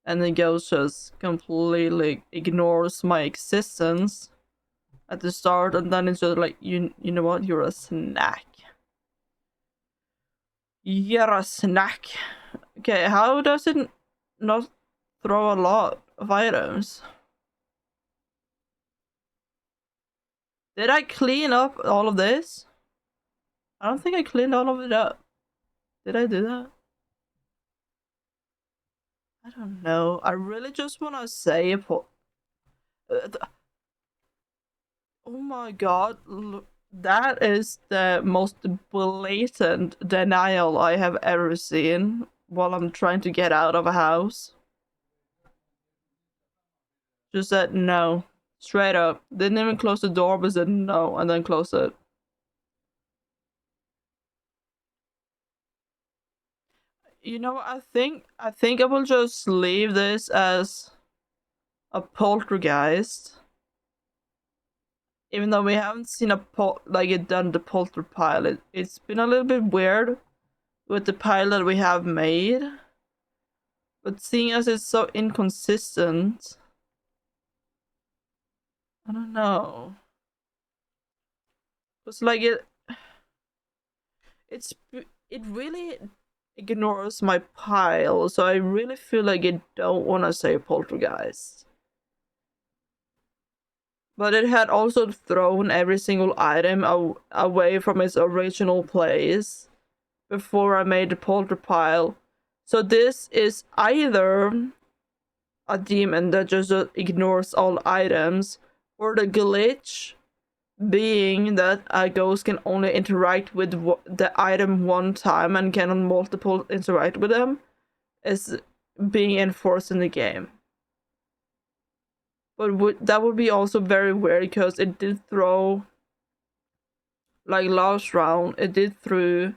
A: And the ghost just completely ignores my existence at the start, and then it's just like, you know what, you're a snack. You're a snack. Okay, how does it not throw a lot of items? Did I clean up all of this? I don't think I cleaned all of it up. Did I do that? I don't know. I really just want to say Oh my god, look, that is the most blatant denial I have ever seen while I'm trying to get out of a house. Just said no. Straight up. Didn't even close the door, but said no, and then closed it. You know, I think I will just leave this as a poltergeist. Even though we haven't seen it done the polter pilot. It's been a little bit weird with the pilot we have made. But seeing as it's so inconsistent, I don't know. It's like it's it really ignores my pile, so I really feel like I don't want to say poltergeist. But it had also thrown every single item away from its original place before I made the polter pile. So this is either a demon that just ignores all items, or the glitch being that a ghost can only interact with the item one time and cannot multiple interact with them, is being enforced in the game. But that would be also very weird because it did throw, like last round, it did throw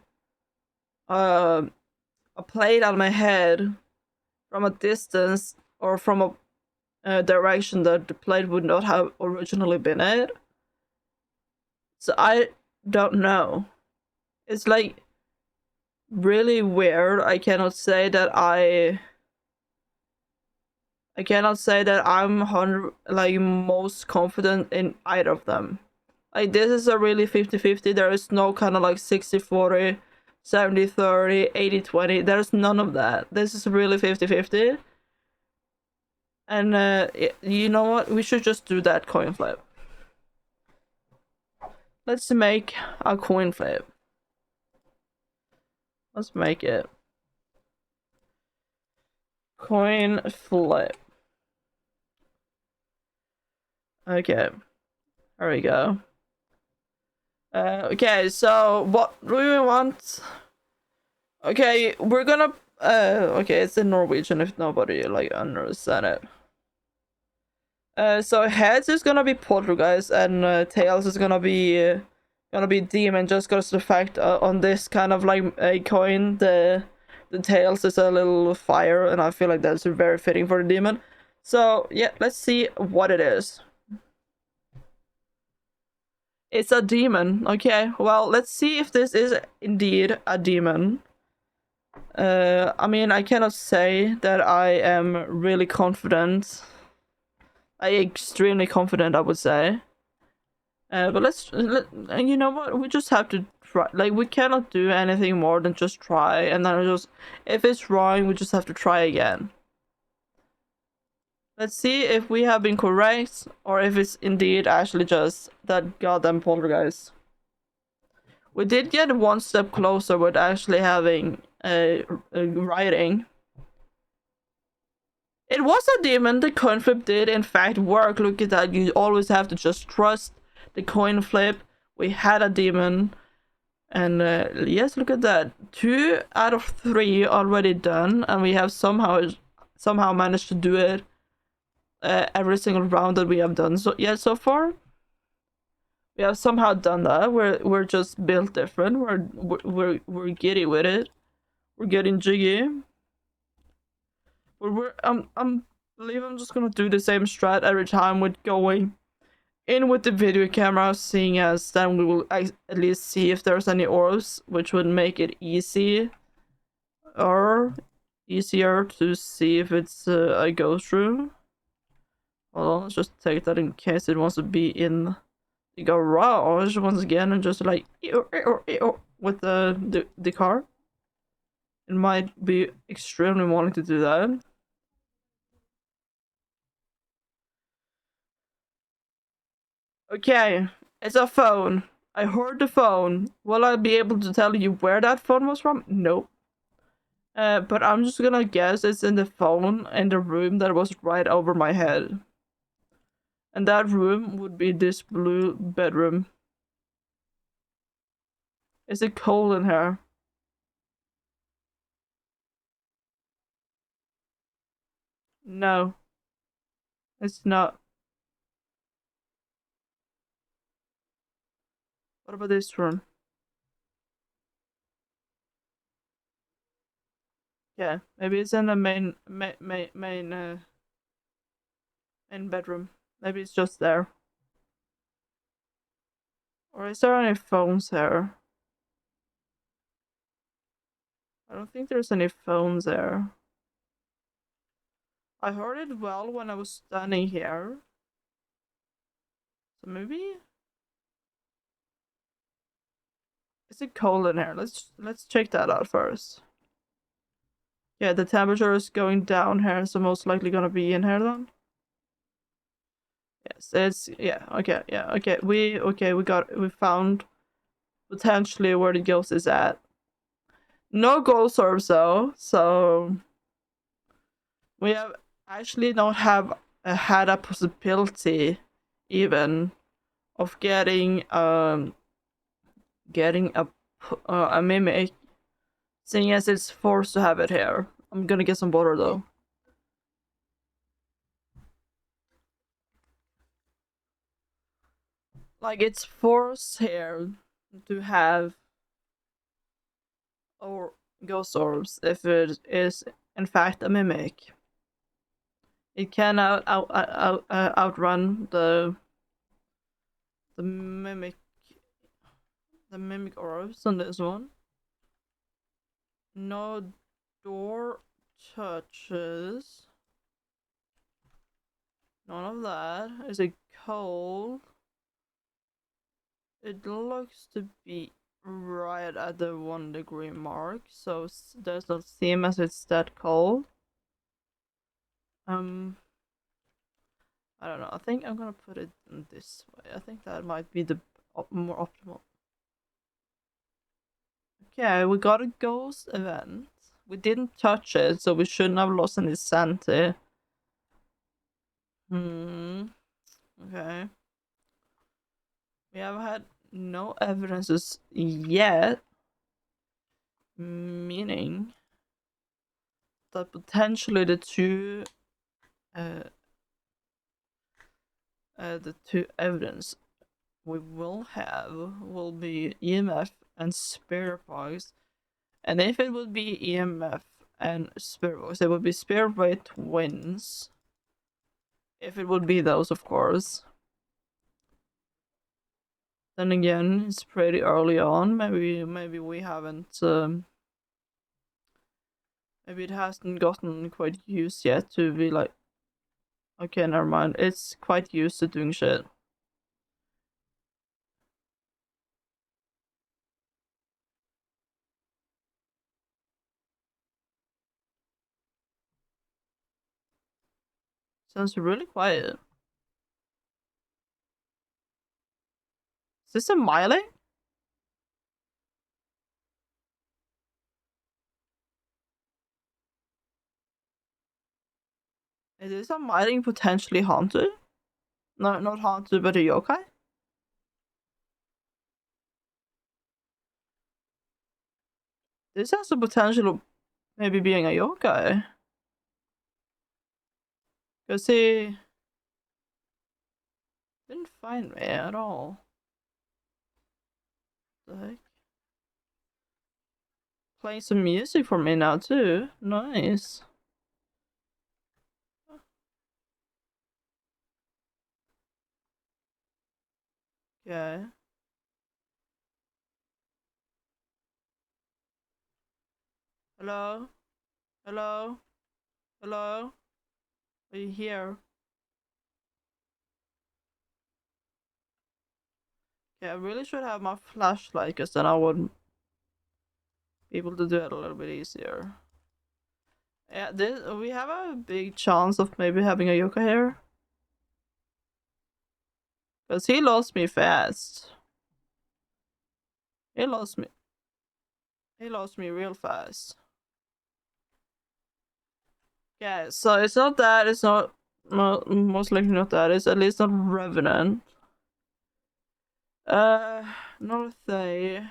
A: a plate on my head from a distance or from a direction that the plate would not have originally been at. So I don't know. It's like really weird. I cannot say that I'm most confident in either of them. Like this is a really 50-50. There is no kind of like 60-40, 70-30, 80-20. There's none of that. This is really 50-50. And you know what? We should just do that coin flip. Let's make a coin flip. Let's make it. Coin flip. Okay. There we go. Okay, so what do we want? Okay, we're gonna okay, it's in Norwegian if nobody like understand it. So heads is gonna be poltergeist and tails is gonna be demon, just because the fact on this kind of like a coin the tails is a little fire, and I feel like that's very fitting for the demon. So yeah, let's see what it is. It's a demon. Okay, well, let's see if this is indeed a demon. I mean, I cannot say that I am really confident. I extremely confident, I would say. But you know what? We just have to try. Like, we cannot do anything more than just try, and then if it's wrong, we just have to try again. Let's see if we have been correct, or if it's indeed actually just that goddamn poltergeist. We did get one step closer with actually having a writing. It was a demon. The coin flip did in fact work. Look at that. You always have to just trust the coin flip. We had a demon. And yes, look at that. 2 out of 3 already done, and we have somehow managed to do it every single round that we have done so far. We have somehow done that. We're just built different. We're giddy with it. We're getting jiggy. But I'm believe I'm just gonna do the same strat every time with going in with the video camera, seeing as then we will at least see if there's any orbs, which would make it easier to see if it's a ghost room. Hold on, let's just take that in case it wants to be in the garage once again and just like with the car. It might be extremely wanting to do that. Okay, it's a phone. I heard the phone. Will I be able to tell you where that phone was from? Nope. But I'm just gonna guess it's in the phone in the room that was right over my head. And that room would be this blue bedroom. Is it cold in here? No, it's not. What about this room? Yeah, maybe it's in the main bedroom. Maybe it's just there. Or is there any phones here? I don't think there's any phones there. I heard it well when I was standing here. So maybe. Is it cold in here? Let's check that out first. Yeah, the temperature is going down here, so most likely gonna be in here then. Yes, it's yeah, okay. We found potentially where the ghost is at. No ghost orbs though, so we have actually don't have had a possibility even of getting a mimic, seeing as it's forced to have it here. I'm gonna get some water though. Like it's forced here to have or ghost orbs if it is in fact a mimic. It can outrun the mimic orbs on this one. No door touches. None of that. Is it cold? It looks to be right at the 1 degree mark, so it does not seem as it's that cold. I don't know. I think I'm gonna put it in this way. I think that might be the more optimal. Okay, we got a ghost event. We didn't touch it, so we shouldn't have lost any sanity. Okay. We have had no evidences yet, meaning that potentially the two evidence we will have will be EMF and spirit box. And if it would be EMF and spirit box, it would be spirit by twins. If it would be those, of course. Then again, it's pretty early on. Maybe we haven't. Maybe it hasn't gotten quite used yet to be like. Okay, never mind. It's quite used to doing shit. Sounds really quiet. Is this a Miley? Is this a Miley potentially haunted? No, not haunted, but a yokai? This has the potential of maybe being a yokai. Because he didn't find me at all. The heck? Playing some music for me now too. Nice. Okay. Hello? Hello? Hello? Are you here? Okay, I really should have my flashlight because then I would be able to do it a little bit easier. Yeah, we have a big chance of maybe having a yokai here. Because he lost me fast. He lost me. He lost me real fast. Yeah, so it's not that, it's not Most likely not that. It's at least not Revenant. Another thing.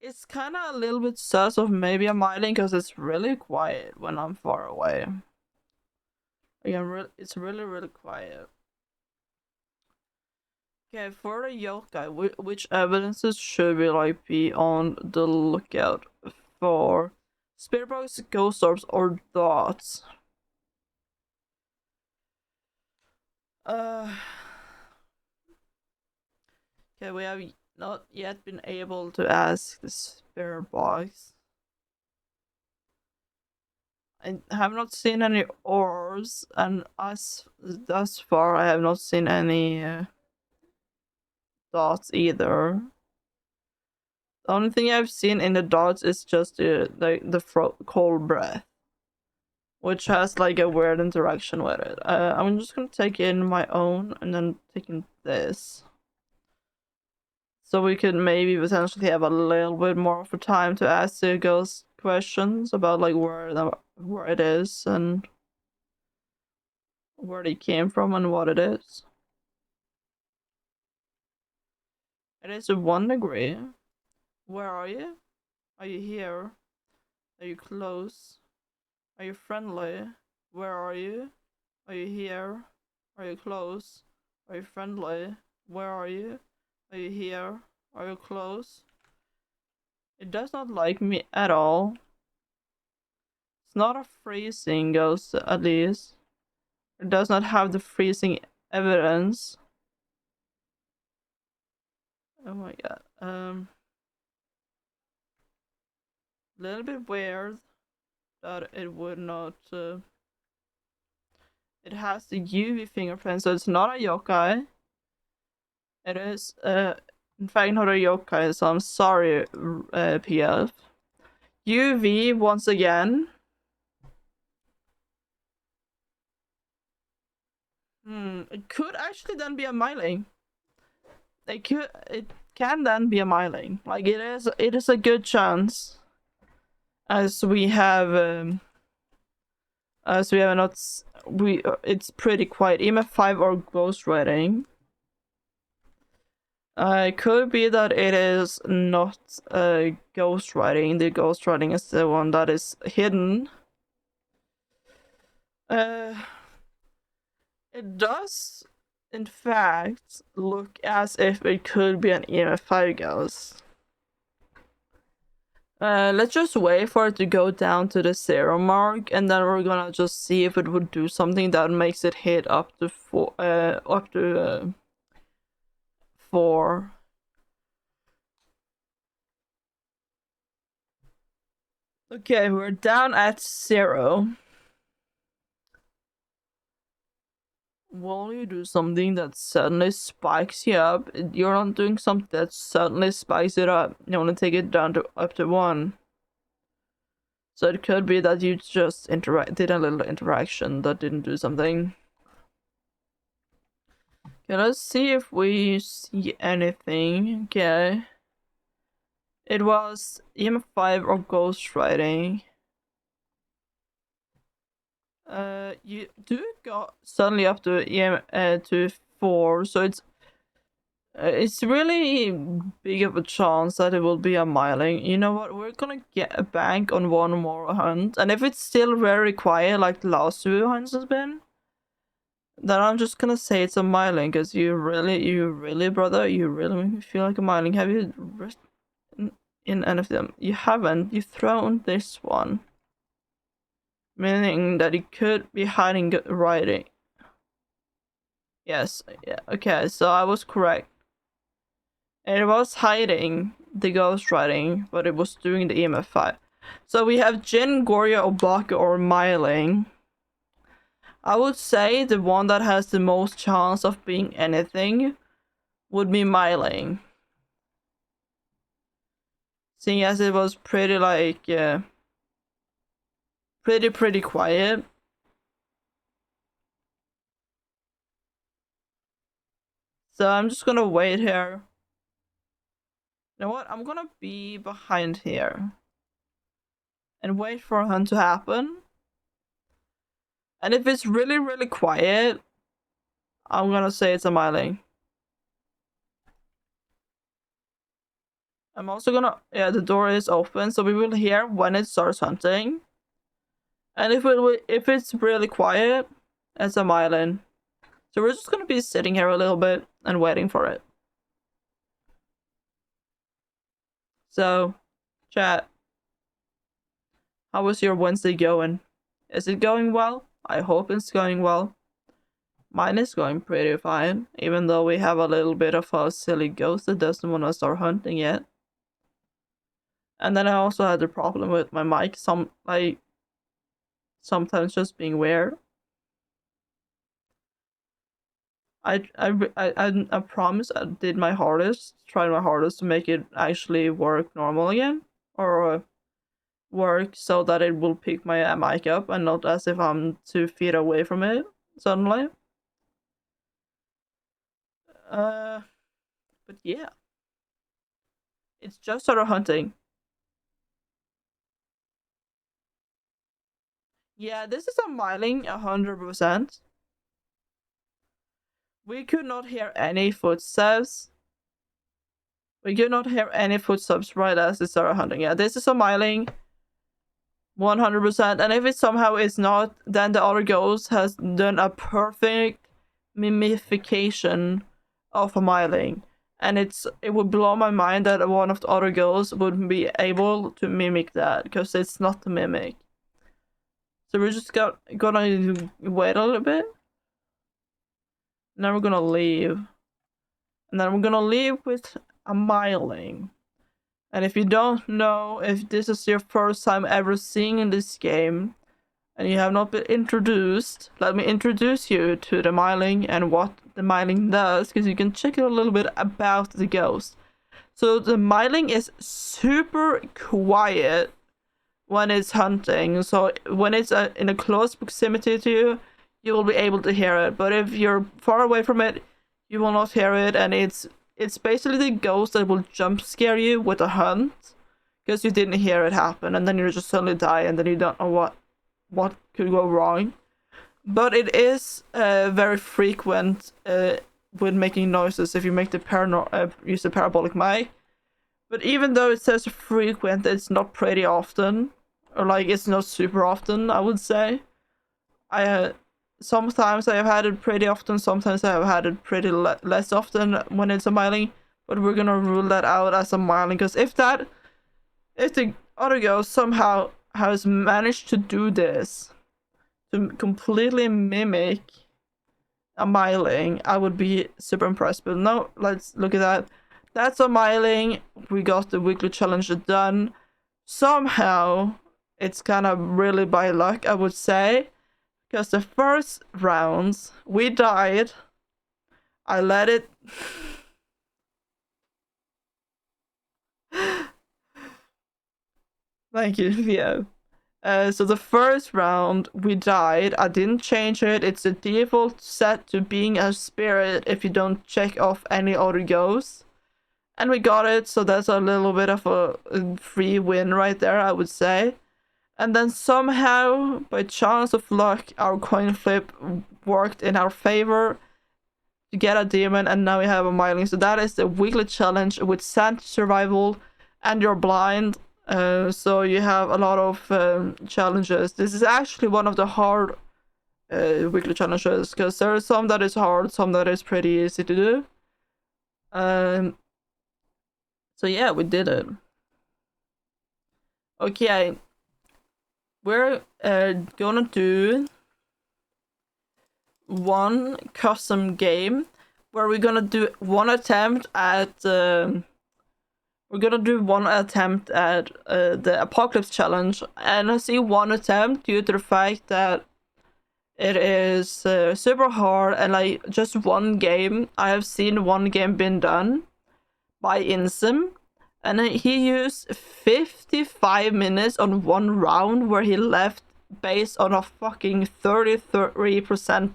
A: It's kind of a little bit sus of maybe a myling because it's really quiet when I'm far away. Again, it's really, really quiet. Okay, for the yokai, which evidences should we like be on the lookout for? Spirit box, ghost orbs, or dots? Okay, we have not yet been able to ask the spirit box. I have not seen any orbs, and thus far I have not seen any dots either. The only thing I've seen in the dots is just the cold breath, which has like a weird interaction with it. I'm just gonna take in my own and then taking this, so we could maybe potentially have a little bit more of a time to ask the ghost questions about like where it is and where they came from and what it is. It is 1 degree. Where are you? Are you here? Are you close? Are you friendly? Where are you? Are you here? Are you close? Are you friendly? Where are you? Are you here? Are you close? It does not like me at all. It's not a freezing ghost, at least. It does not have the freezing evidence. Oh my god. Little bit weird that it would not. It has the UV fingerprint, so it's not a yokai. It is, in fact, not a yokai, so I'm sorry, PF. UV once again. It could actually then be a myling. It can then be a myling. Like it is a good chance. As we have not it's pretty quiet. EMF5 or ghostwriting. It could be that it is not ghostwriting. The ghostwriting is the one that is hidden. It does, in fact, look as if it could be an EMF5 ghost. Let's just wait for it to go down to the 0 mark, and then we're gonna just see if it would do something that makes it hit up to 4. Okay, we're down at 0. Will you do something that suddenly spikes you up? You're not doing something that suddenly spikes it up. You want to take it down to up to 1. So it could be that you just did a little interaction that didn't do something. Okay, let's see if we see anything. Okay. It was EM5 or ghostwriting. You do go suddenly up to to 4, so it's really big of a chance that it will be a myling. You know what? We're gonna get a bank on one more hunt, and if it's still very quiet like the last 2 hunts has been, then I'm just gonna say it's a myling, because you really, brother, you really make me feel like a myling. Have you written in any of them? You haven't. You've thrown this one. Meaning that it could be hiding writing. Yes, yeah, okay, so I was correct. It was hiding the ghostwriting, but it was doing the EMF5. So we have Jin, Goria, Obaka, or myling. I would say the one that has the most chance of being anything would be myling. Seeing as it was pretty like pretty quiet. So I'm just gonna wait here. You know what? I'm gonna be behind here. and wait for a hunt to happen. And if it's really, really quiet, I'm gonna say it's a myling. I'm also gonna, yeah, the door is open, so we will hear when it starts hunting. And if it's really quiet, it's a myling. So we're just gonna be sitting here a little bit and waiting for it. So, chat, how was your Wednesday going? Is it going well? I hope it's going well. Mine is going pretty fine, even though we have a little bit of a silly ghost that doesn't want to start hunting yet. And then I also had the problem with my mic, sometimes just being weird. I promise I did my hardest, tried my hardest to make it actually work normal again, or work so that it will pick my mic up and not as if I'm 2 feet away from it suddenly. But yeah, it's just sort of hunting. Yeah, this is a myling 100%. We could not hear any footsteps. We could not hear any footsteps right as it started hunting. Yeah, this is a myling 100%. And if it somehow is not, then the other ghost has done a perfect mimification of a myling. And it would blow my mind that one of the other ghosts wouldn't be able to mimic that, because it's not the mimic. So we're just gonna wait a little bit. And then we're gonna leave. And then we're gonna leave with a myling. And if you don't know, if this is your first time ever seeing this game, and you have not been introduced, let me introduce you to the myling and what the myling does, because you can check out a little bit about the ghost. So the myling is super quiet when it's hunting. So when it's in a close proximity to you, you will be able to hear it. But if you're far away from it, you will not hear it. And it's basically the ghost that will jump scare you with a hunt, because you didn't hear it happen, and then you just suddenly die, and then you don't know what could go wrong. But it is very frequent with making noises if you make the use the parabolic mic. But even though it says frequent, it's not pretty often, or like it's not super often, I would say. Sometimes I have had it pretty often, sometimes I have had it pretty less often when it's a myling, but we're gonna rule that out as a myling, because if the other ghost somehow has managed to do this, to completely mimic a myling, I would be super impressed. But no, let's look at that. That's a myling. We got the weekly challenge done. Somehow, it's kind of really by luck, I would say. Because the first rounds, we died. I let it... Thank you, Theo. So the first round, we died. I didn't change it. It's the default set to being a spirit if you don't check off any other ghosts. And we got it, so that's a little bit of a free win right there, I would say. And then somehow, by chance of luck, our coin flip worked in our favor to get a demon, and now we have a myling. So that is the weekly challenge with sand survival, and you're blind. So you have a lot of challenges. This is actually one of the hard weekly challenges, because there are some that is hard, some that is pretty easy to do. So yeah, we did it. Okay, we're gonna do one custom game where we're gonna do one attempt at the Apocalypse Challenge, and I see one attempt due to the fact that it is super hard, and like just one game. I have seen one game been done by Insim, and he used 55 minutes on one round where he left based on a fucking 33%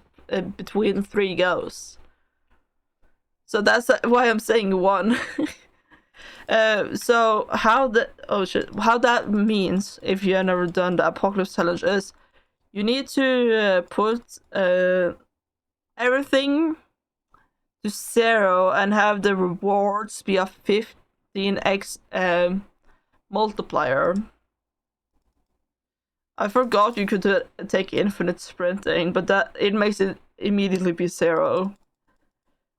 A: between 3 goes. So that's why I'm saying one. So how that means, if you have never done the apocalypse challenge, is you need to put everything to 0 and have the rewards be a 15x multiplier. I forgot you could take infinite sprinting, but that it makes it immediately be 0.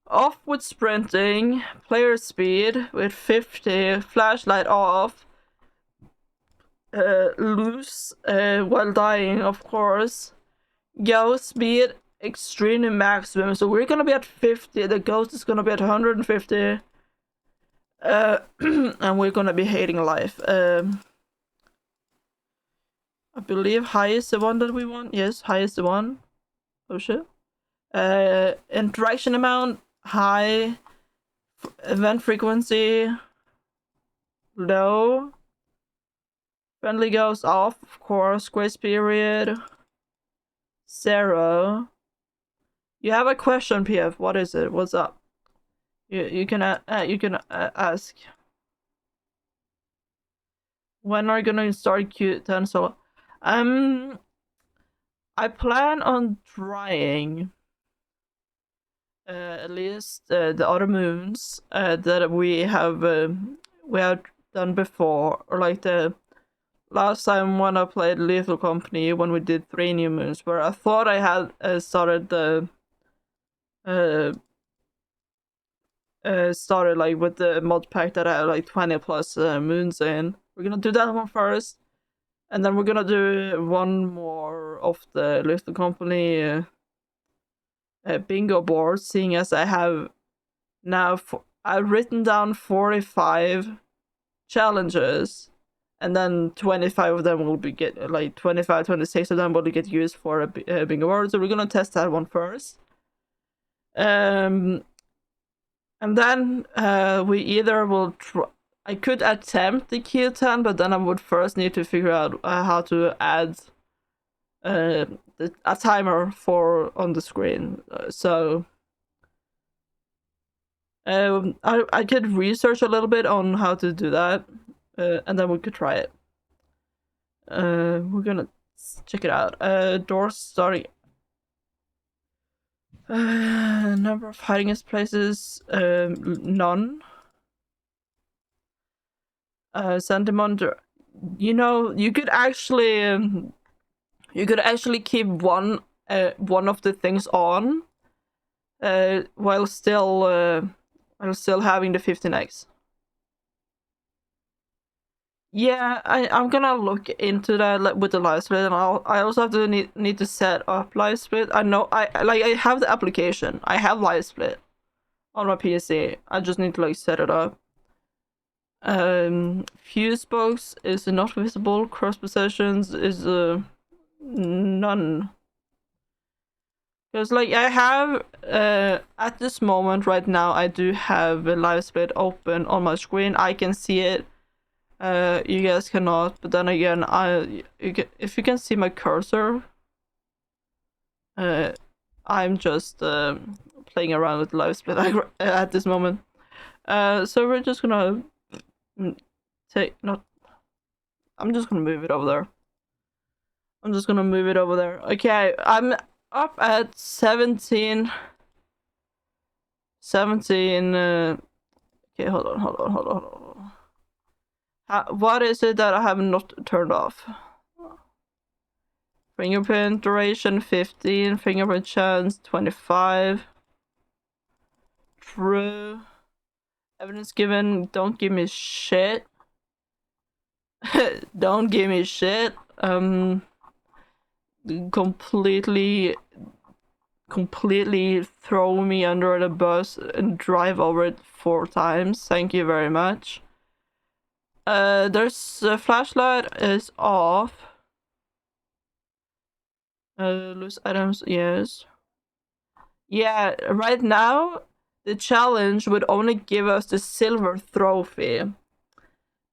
A: Off with sprinting, player speed with 50, flashlight off, loose while dying, of course. Ghost speed extremely maximum, so we're gonna be at 50, the ghost is gonna be at 150, and we're gonna be hating life. I believe high is the one that we want. Yes, high is the one. Oh shit. Interaction amount, high. Event frequency, low. Friendly goes off, of course. Grace period, 0. You have a question, PF. What is it? What's up? You can ask. When are you gonna start Q10 solo? I plan on trying at least the other moons that we have done before, or like the last time when I played Lethal Company, when we did 3 new moons, where I thought I had started the started like with the mod pack that I had like 20 plus moons in. We're gonna do that one first, and then we're gonna do one more of the Lethal Company bingo board, seeing as I have now I've written down 45 challenges, and then 25 of them will be 26 of them will get used for a bingo board. So we're gonna test that one first. And then we either will try. I could attempt the Q10, but then I would first need to figure out how to add a timer on the screen. So I could research a little bit on how to do that, and then we could try it. We're gonna check it out. Doors starting. Number of hiding places, none. Sentimental. You could actually keep one of the things on, while still having the 15x. Yeah, I'm gonna look into that with the live split, and I also have to need to set up live split. I know I have the application. I have live split on my PC. I just need to set it up. Fuse box is not visible. Cross positions is none. Because I have at this moment right now, I do have a live split open on my screen. I can see it. You guys cannot, but then again, if you can see my cursor, I'm just playing around with live split at this moment. So we're just gonna I'm just gonna move it over there. Okay, I'm up at 17. Okay, hold on. What is it that I have not turned off? Fingerprint duration 15, fingerprint chance 25. True. Evidence given, don't give me shit. Don't give me shit. Completely throw me under the bus and drive over it 4 times. Thank you very much. There's a flashlight is off. Loose items, yes. Yeah, right now the challenge would only give us the silver trophy.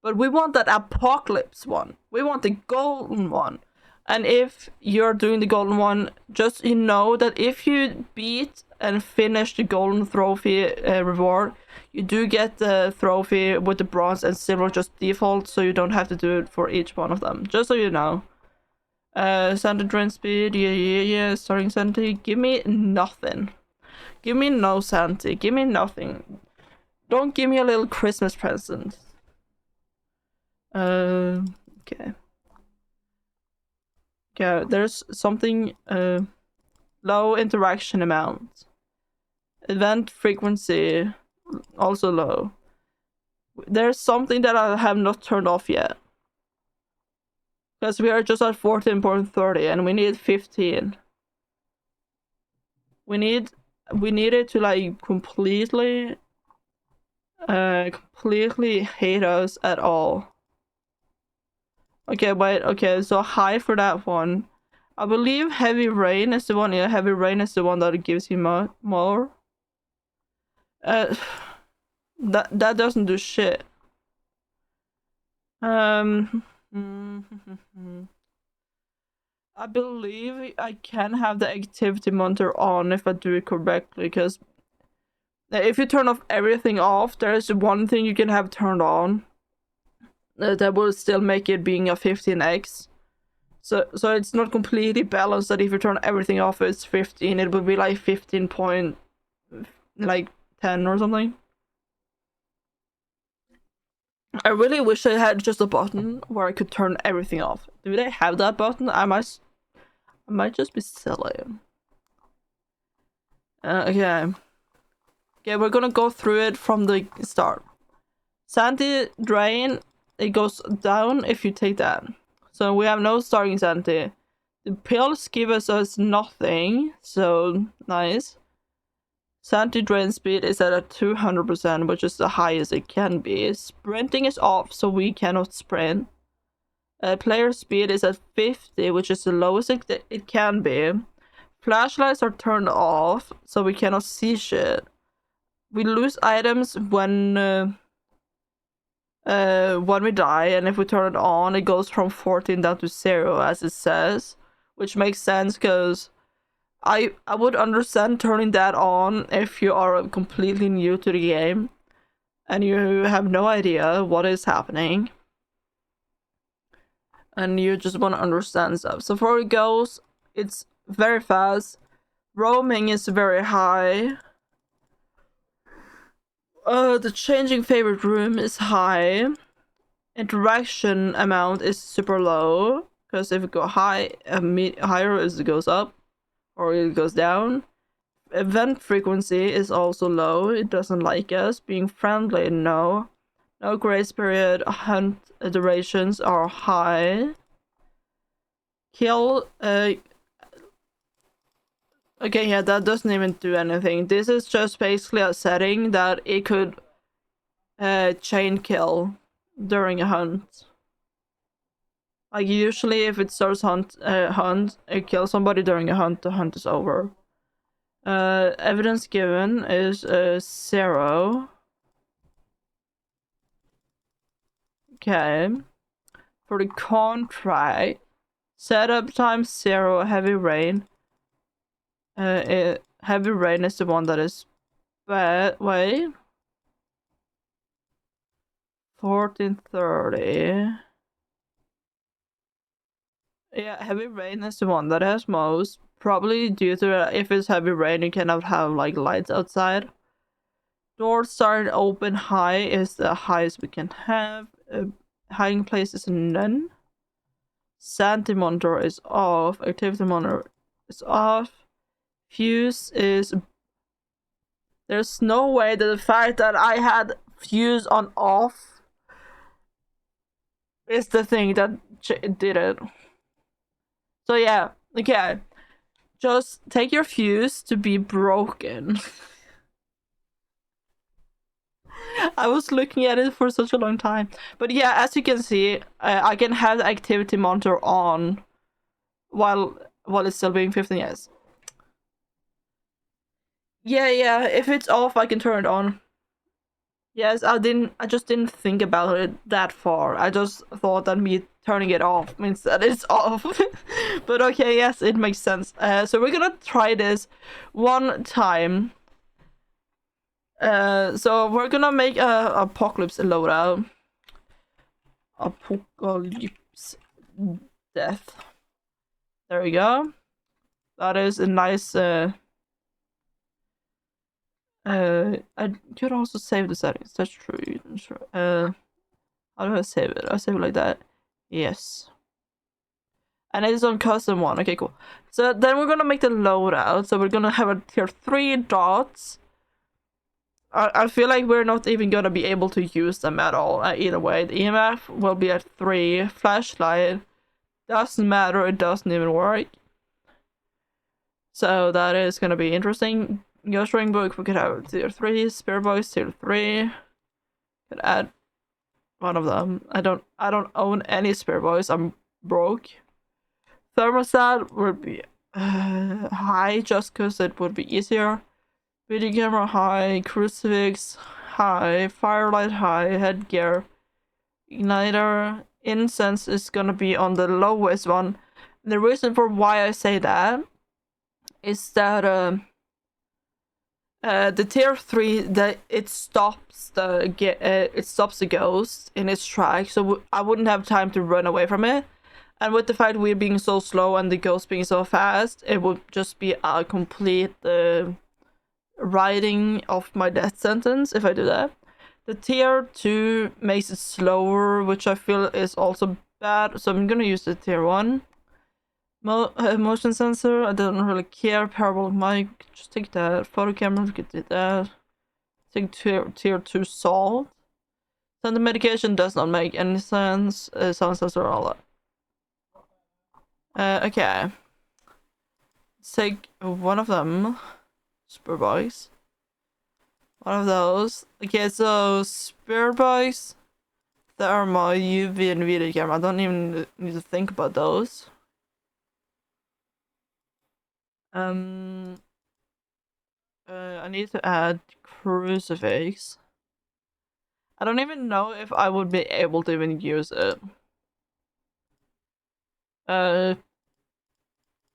A: But we want that apocalypse one. We want the golden one. And if you're doing the golden one, just know that if you beat and finish the golden trophy reward, you do get the trophy with the bronze and silver just default, so you don't have to do it for each one of them. Just so you know. Santa drain speed, yeah. Starting Santa, give me nothing. Give me no Santa. Give me nothing. Don't give me a little Christmas present. Okay. Okay, there's something, low interaction amount. Event frequency, also low. There's something that I have not turned off yet. Because we are just at 14.30 and we need 15. We need it to like completely hate us at all. Okay, wait, okay, so high for that one. I believe heavy rain is the one. Yeah, heavy rain is the one that gives you more. That doesn't do shit. I believe I can have the activity monitor on if I do it correctly, because if you turn off everything off, there's one thing you can have turned on that will still make it being a 15x. So it's not completely balanced that if you turn everything off it's 15, it would be like 15 point like 10 or something. I really wish I had just a button where I could turn everything off. Do they have that button? I might just be silly. Okay, we're gonna go through it from the start. Santi drain, it goes down if you take that. So we have no starting Santi. The pills give us nothing, so nice. Santi drain speed is at a 200%, which is the highest it can be. Sprinting is off, so we cannot sprint. Player speed is at 50, which is the lowest it can be. Flashlights are turned off, so we cannot see shit. We lose items when we die, and if we turn it on, it goes from 14 down to 0, as it says, which makes sense because I would understand turning that on if you are completely new to the game and you have no idea what is happening and you just want to understand stuff. So for it goes, it's very fast. Roaming is very high. The changing favorite room is high. Interaction amount is super low, because if it go high, higher as it goes up or it goes down. Event frequency is also low. It doesn't like us. Being friendly, no. No grace period. Hunt durations are high. Kill, okay, yeah, that doesn't even do anything. This is just basically a setting that it could chain kill during a hunt. Like usually if it starts hunt, it kills somebody during a hunt, the hunt is over. Evidence given is 0. Okay. For the contract, setup time 0, heavy rain. Heavy rain is the one that is bad. Wait. 1430. Yeah, heavy rain is the one that has most. Probably due to if it's heavy rain, you cannot have like lights outside. Doors starting open high is the highest we can have. Hiding place is none. Santi monitor is off. Activity monitor is off. Fuse is. There's no way that the fact that I had fuse on off is the thing that did it. So yeah, okay. Just take your fuse to be broken. I was looking at it for such a long time. But yeah, as you can see, I can have the activity monitor on while it's still being 15 years. Yeah, if it's off, I can turn it on. Yes, I just didn't think about it that far. I just thought that me turning it off means that it's off. But okay, yes, it makes sense. So we're gonna try this one time. So we're gonna make a apocalypse loadout. Apocalypse death. There we go. That is a nice. I could also save the settings. That's true. How do I save it? I save it like that. Yes. And it's on custom one. Okay, cool. So then we're gonna make the loadout. So we're gonna have a tier 3 dots. I feel like we're not even gonna be able to use them at all. Either way, the EMF will be at 3. Flashlight doesn't matter. It doesn't even work. So that is gonna be interesting. Ghost Ring Book, we could have tier 3. Spirit Box tier 3. Could add one of them. I don't own any Spirit Boys. I'm broke. Thermostat would be high just because it would be easier. Video camera high. Crucifix high. Firelight high. Headgear. Igniter. Incense is gonna be on the lowest one. The reason for why I say that is that the tier 3 that it stops the ghost in its track, so I wouldn't have time to run away from it. And with the fact we're being so slow and the ghost being so fast, it would just be a complete writing of my death sentence if I do that. The tier 2 makes it slower, which I feel is also bad, so I'm gonna use the tier 1. Motion sensor, I don't really care. Parabolic mic, just take that. Photo camera, we could do that. Take tier 2 salt. Then the medication does not make any sense. Sound sensor, all that. Okay. Let's take one of them. Spirit Box. One of those. Okay, so Spirit Box. Thermo, UV, and video camera. I don't even need to think about those. I need to add Crucifix. I don't even know if I would be able to even use it.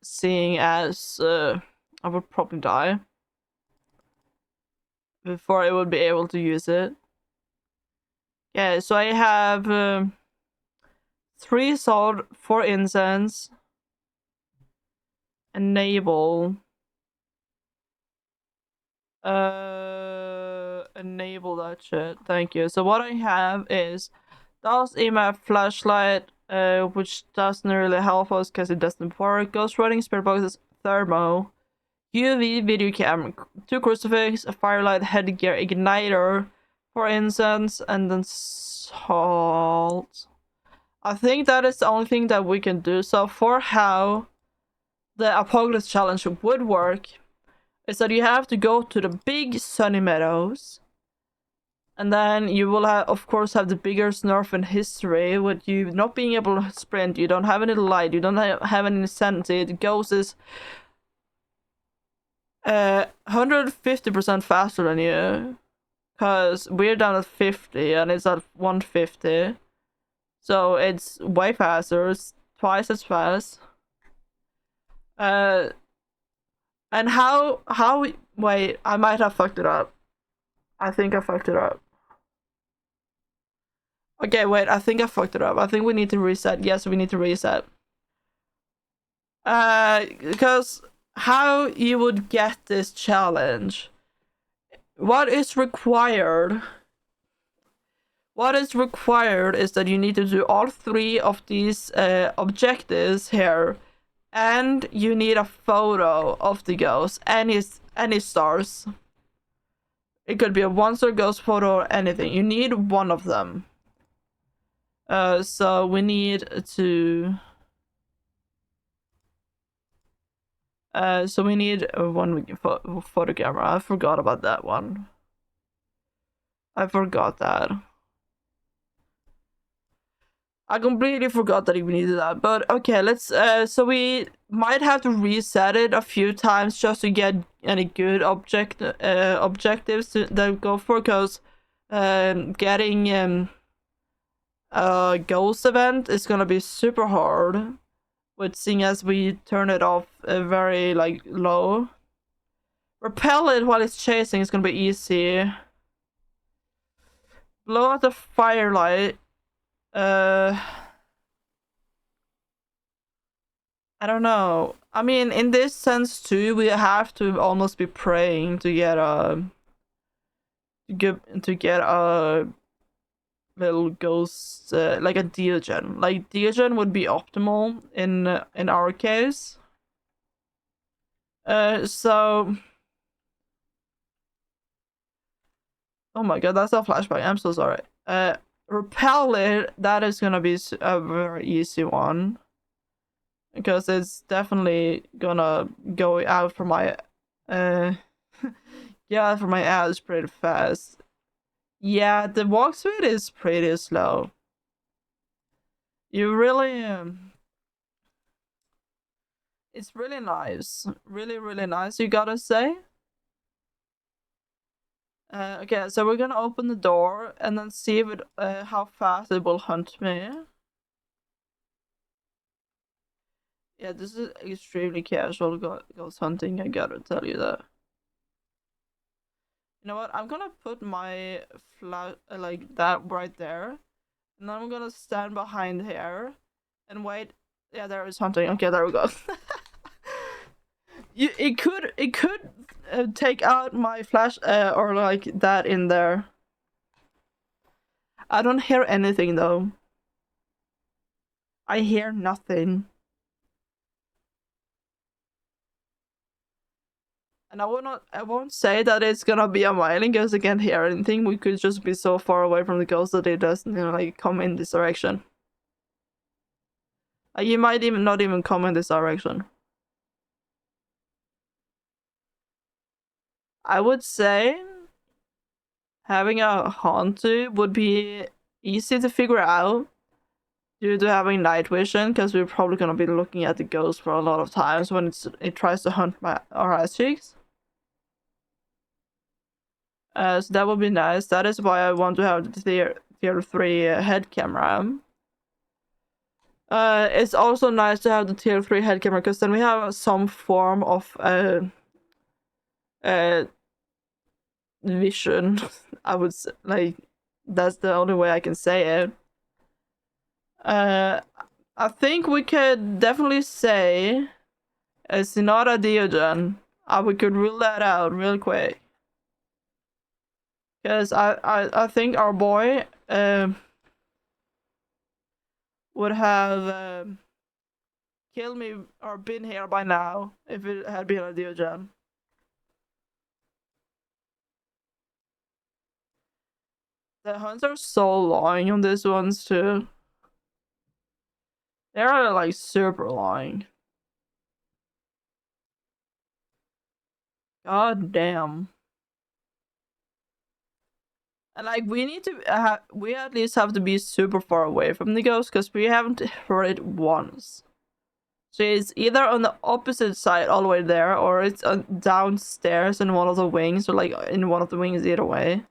A: Seeing as I would probably die before I would be able to use it. Yeah, so I have 3 salt, 4 incense, enable. Enable that shit. Thank you. So what I have is DOS EMF flashlight, which doesn't really help us because it doesn't work. Ghost Writing, Spirit Boxes, Thermo, UV, video camera, 2 crucifix, a firelight, headgear, igniter, 4 incense, and then salt. I think that is the only thing that we can do. So for how the Apocalypse Challenge would work is that you have to go to the big sunny meadows, and then you will have, of course, have the biggest nerf in history with you not being able to sprint. You don't have any light, you don't have any sanity. The ghost is 150% faster than you, because we're down at 50 and it's at 150, so it's way faster. It's twice as fast. And how wait, I might have fucked it up. I think I fucked it up. Okay, wait, I think I fucked it up. I think we need to reset. Yes, we need to reset. Because how you would get this challenge. What is required is that you need to do all 3 of these objectives here. And you need a photo of the ghost, any stars. It could be a one-star ghost photo or anything. You need one of them. So we need to. So we need one photo camera. I forgot about that one. I forgot that. I completely forgot that we needed that, but okay, let's, so we might have to reset it a few times just to get any good objectives to go for, because getting ghost event is gonna be super hard. But seeing as we turn it off very like low. Repel it while it's chasing is gonna be easy. Blow out the firelight. I don't know. I mean, in this sense too, we have to almost be praying to get a little ghost, like a Diogen. Like Diogen would be optimal in our case. So. Oh my god, that's a flashback. I'm so sorry. Repel it. That is gonna be a very easy one. Because it's definitely gonna go out for my yeah, for my ads pretty fast. Yeah, the walk speed is pretty slow. You really it's really nice. Really nice, you gotta say. Okay, so we're gonna open the door and then see if it, how fast it will hunt me. Yeah, this is extremely casual ghost hunting, I gotta tell you that. You know what? I'm gonna put my flash like that right there, and then I'm gonna stand behind here and wait. Yeah, there is hunting. Okay, there we go. It could take out my flash or like that in there. I don't hear anything though. I hear nothing. And I won't say that it's gonna be a whiling because I can't hear anything. We could just be so far away from the ghost that it doesn't, like come in this direction. You might even not even come in this direction. I would say having a Hantu would be easy to figure out due to having night vision, because we're probably gonna be looking at the ghost for a lot of times when it tries to hunt our ass cheeks. So that would be nice. That is why I want to have the tier 3 head camera. It's also nice to have the tier 3 head camera because then we have some form of vision. I would say, like, that's the only way I can say it. I think we could definitely say it's not a Diogen. We could rule that out real quick. Because I think our boy would have killed me or been here by now if it had been a Diogen. The hunts are so long on these ones too. They're like super long. God damn. And like we need to, we at least have to be super far away from the ghost because we haven't heard it once. So it's either on the opposite side all the way there, or it's downstairs in one of the wings, or like in one of the wings either way.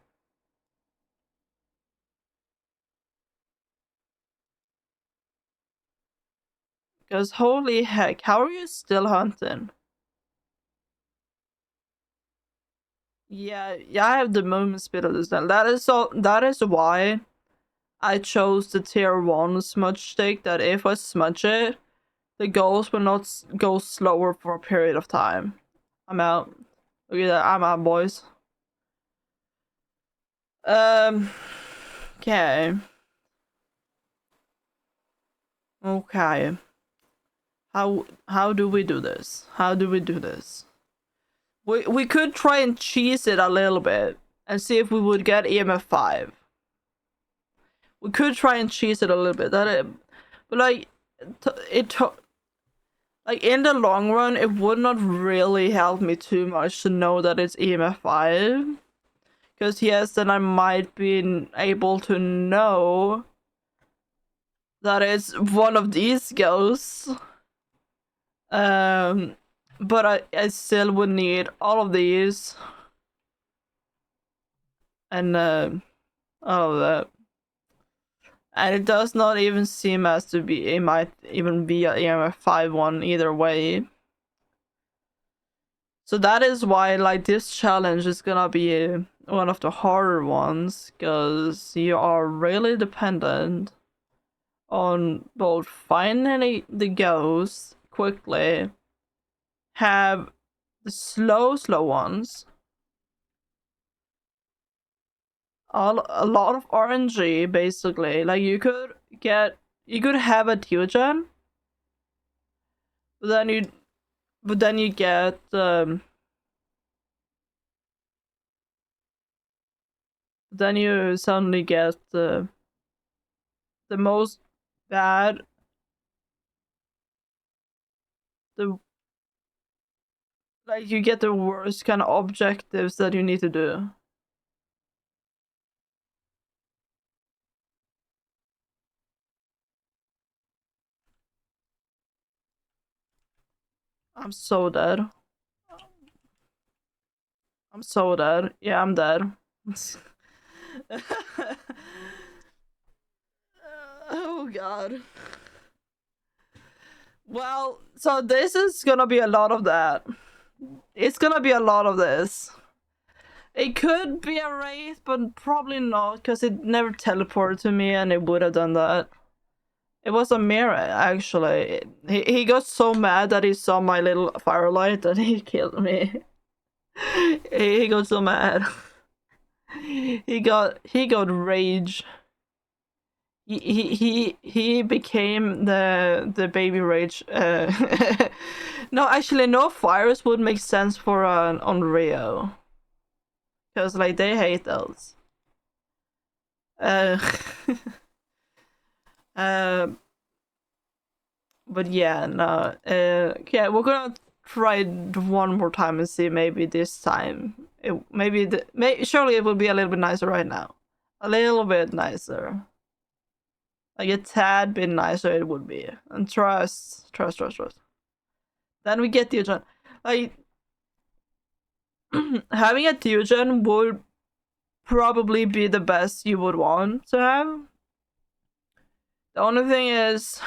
A: Because holy heck, how are you still hunting? Yeah, I have the moment speed of this now. That is why I chose the tier 1 smudge stick, that if I smudge it, the ghost will not go slower for a period of time. I'm out. Look at that, I'm out, boys. Okay. Okay. How do we do this? How do we do this? We could try and cheese it a little bit and see if we would get EMF 5. We could try and cheese it a little bit. But like like in the long run, it would not really help me too much to know that it's EMF 5. Because yes, then I might be able to know that it's one of these ghosts. But I still would need all of these. And all of that. And it does not even seem as to be, it might even be a EMF 5-1 either way. So that is why, like, this challenge is gonna be one of the harder ones, because you are really dependent on both finding the ghost quickly, have the slow ones, a lot of RNG basically. Like you could have a Teogen, but then you get then you suddenly get the most bad, the like you get the worst kind of objectives that you need to do. I'm so dead. I'm so dead. Yeah, I'm dead. Oh god. Well, so this is gonna be a lot of that. It's gonna be a lot of this. It could be a wraith, but probably not, because it never teleported to me and it would have done that. It was a mirror, actually. He got so mad that he saw my little firelight that he killed me. He got so mad. He got rage. He became the baby rage. No, actually, no fires would make sense for an on Rio, because like they hate those. Uh, uh, but yeah, no. Yeah, we're gonna try it one more time and see. Maybe this time, surely it will be a little bit nicer right now. A little bit nicer. Like a tad bit nicer it would be. And trust. Then we get the Theogen. Like having a Theogen would probably be the best you would want to have. The only thing is,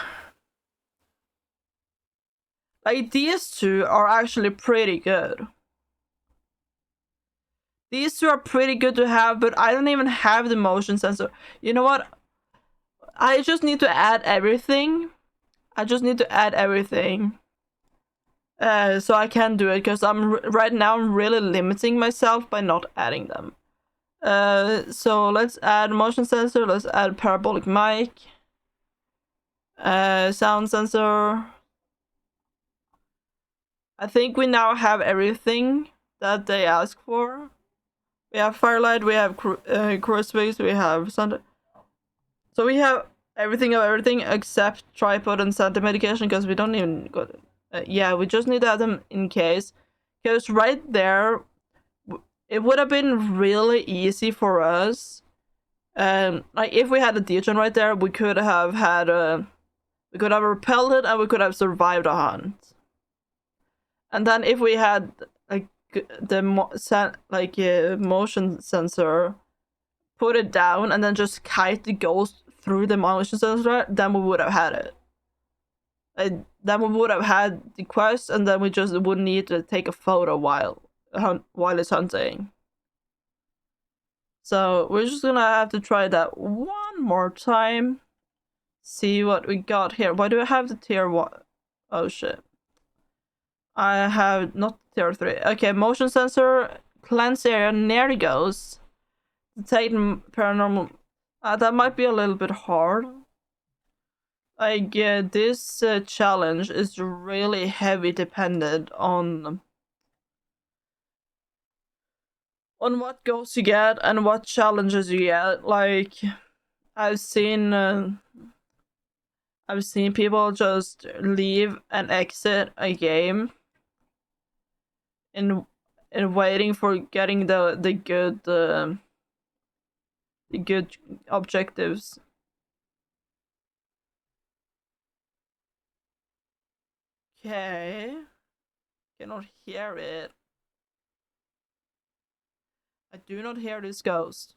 A: like, these two are actually pretty good. These two are pretty good to have, but I don't even have the motion sensor. You know what? I just need to add everything. So I can do it, because right now I'm really limiting myself by not adding them. So let's add motion sensor. Let's add parabolic mic. Sound sensor. I think we now have everything that they ask for. We have firelight, we have crucifix, we have sun. So we have everything of everything except tripod and center medication, because we don't even got it. Yeah, we just need to have them in case. Because right there, it would have been really easy for us. Like if we had a Deacon right there, we could have repelled it and we could have survived a hunt. And then if we had like the motion sensor, put it down and then just kite the ghost through the motion sensor, then we would have had it. Then we would have had the quest, and then we just wouldn't need to take a photo while it's hunting. So we're just gonna have to try that one more time. See what we got here. Why do I have the tier 1? Oh shit. I have not tier 3. Okay, motion sensor, cleanse area near the ghost. Detect paranormal. That might be a little bit hard. Like, this challenge is really heavy dependent on what ghosts you get and what challenges you get. Like, I've seen people just leave and exit a game in waiting for getting the good objectives. Okay, cannot hear it. I do not hear this ghost.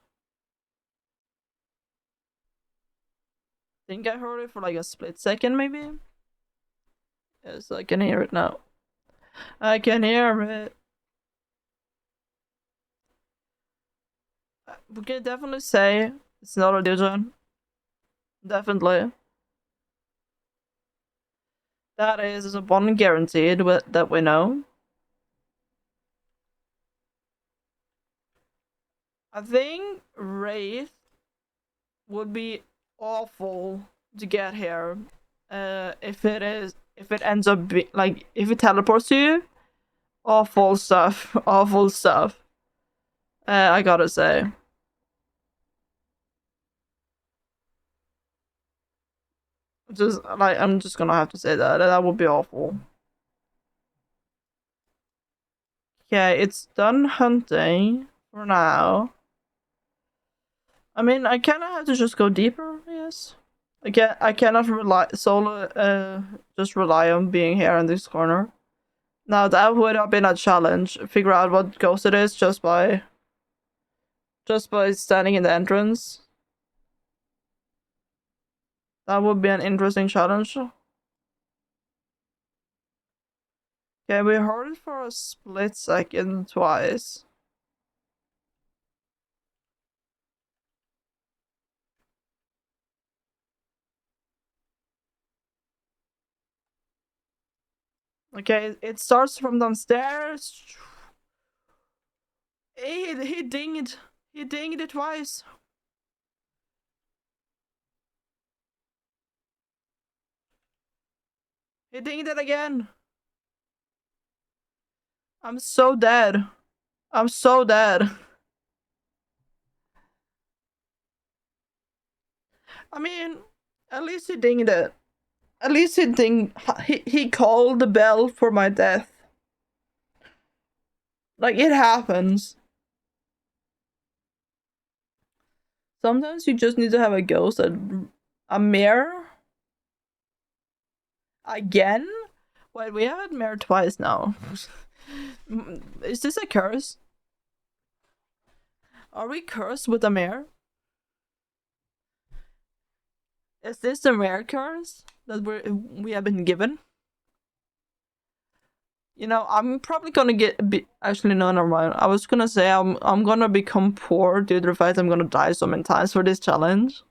A: think I heard it for like a split second, maybe. Yes, I can hear it now. I can hear it. We can definitely say it's not a illusion. Definitely. That is one guaranteed that we know. I think Wraith would be awful to get here. If it ends up like if it teleports to you, awful stuff, awful stuff. I gotta say. Just like I'm just gonna have to say that would be awful. Okay, it's done hunting for now. I mean, I kind of have to just go deeper. Yes, I cannot rely solo. Just rely on being here in this corner. Now that would have been a challenge. Figure out what ghost it is just by standing in the entrance. That would be an interesting challenge. Okay, we heard it for a split second twice. Okay, it starts from downstairs. He dinged. He dinged it twice. He dinged it again. I'm so dead. I'm so dead. I mean, at least he dinged it. At least he dinged. He called the bell for my death. Like, it happens. Sometimes you just need to have a ghost and a mirror. Again? Wait, we have had mirror twice now. Is this a curse? Are we cursed with a mirror? Is this the rare curse that we have been given? You know, I'm probably gonna get a bit. Actually, no, never mind. I was gonna say I'm gonna become poor due to the fact I'm gonna die so many times for this challenge.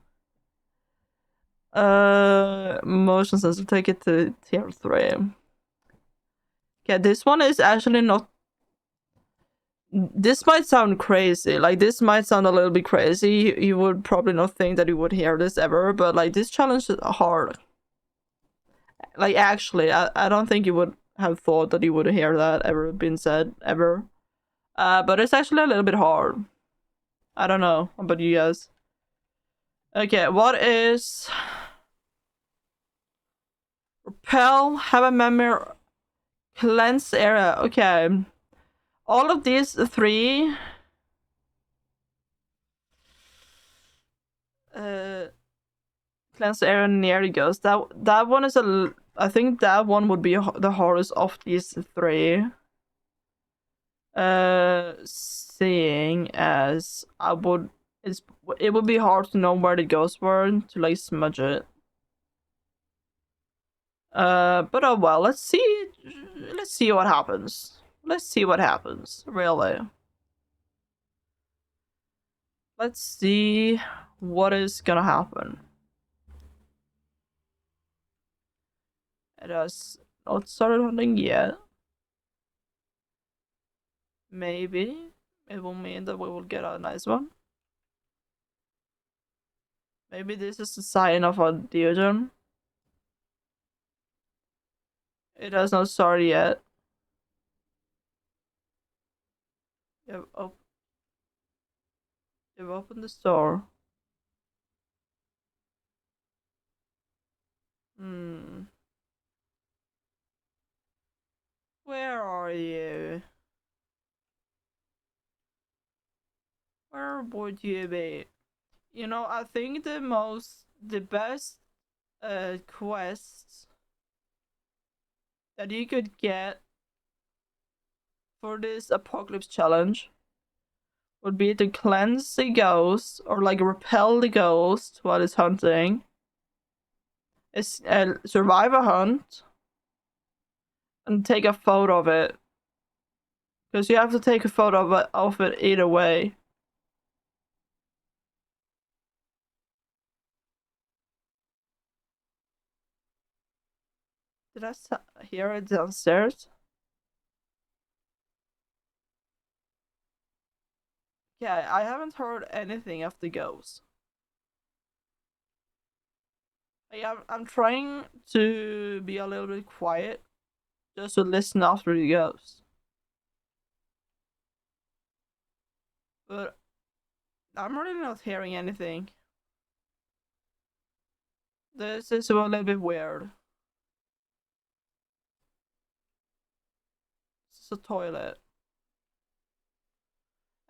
A: Motion sensor, take it to tier 3. Okay, this one is actually not. This might sound crazy. Like, this might sound a little bit crazy. You would probably not think that you would hear this ever, but like, this challenge is hard. Like, actually, I don't think you would have thought that you would hear that ever been said ever. But it's actually a little bit hard. I don't know about you guys. Okay, what is repel? Have a memory, cleanse area. Okay, all of these three. Cleanse area near the ghost. That one is a. I think that one would be the hardest of these three. Seeing as it would be hard to know where the ghosts were to like smudge it. But oh well, let's see what happens. Let's see what happens, really. Let's see what is gonna happen. It has not started hunting yet. Maybe it will mean that we will get a nice one. Maybe this is a sign of a Diogen. It has not started yet. You've opened the store. Where are you? Where would you be? You know, I think the best quest that you could get for this apocalypse challenge would be to cleanse the ghost or like repel the ghost while it's hunting. is survive a hunt and take a photo of it. Because you have to take a photo of it either way. Did I hear it downstairs? Yeah, I haven't heard anything of the ghost. I'm trying to be a little bit quiet just to listen after the ghost. But I'm really not hearing anything. This is a little bit weird. This is a toilet.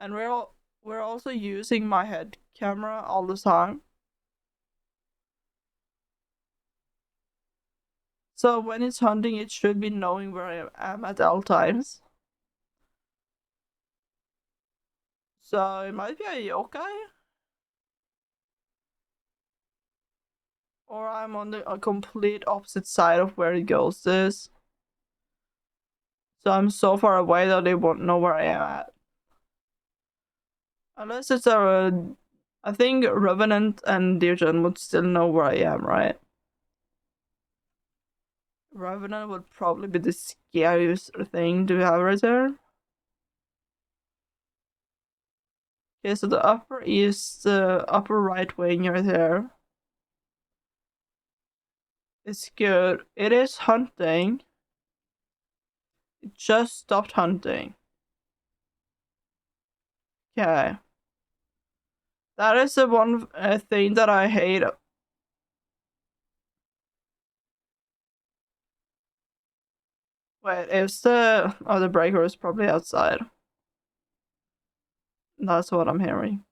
A: And we're also using my head camera all the time. So when it's hunting, it should be knowing where I am at all times. So it might be a yokai. Or I'm on the complete opposite side of where the ghost is. So I'm so far away that they won't know where I am at. Unless it's I think Revenant and Dearjon would still know where I am, right? Revenant would probably be the scariest thing to have right there. Okay, so the upper east, upper right wing right there. It's good. It is hunting. It just stopped hunting. Okay. That is the one thing that I hate. Wait, is the the breaker is probably outside. That's what I'm hearing.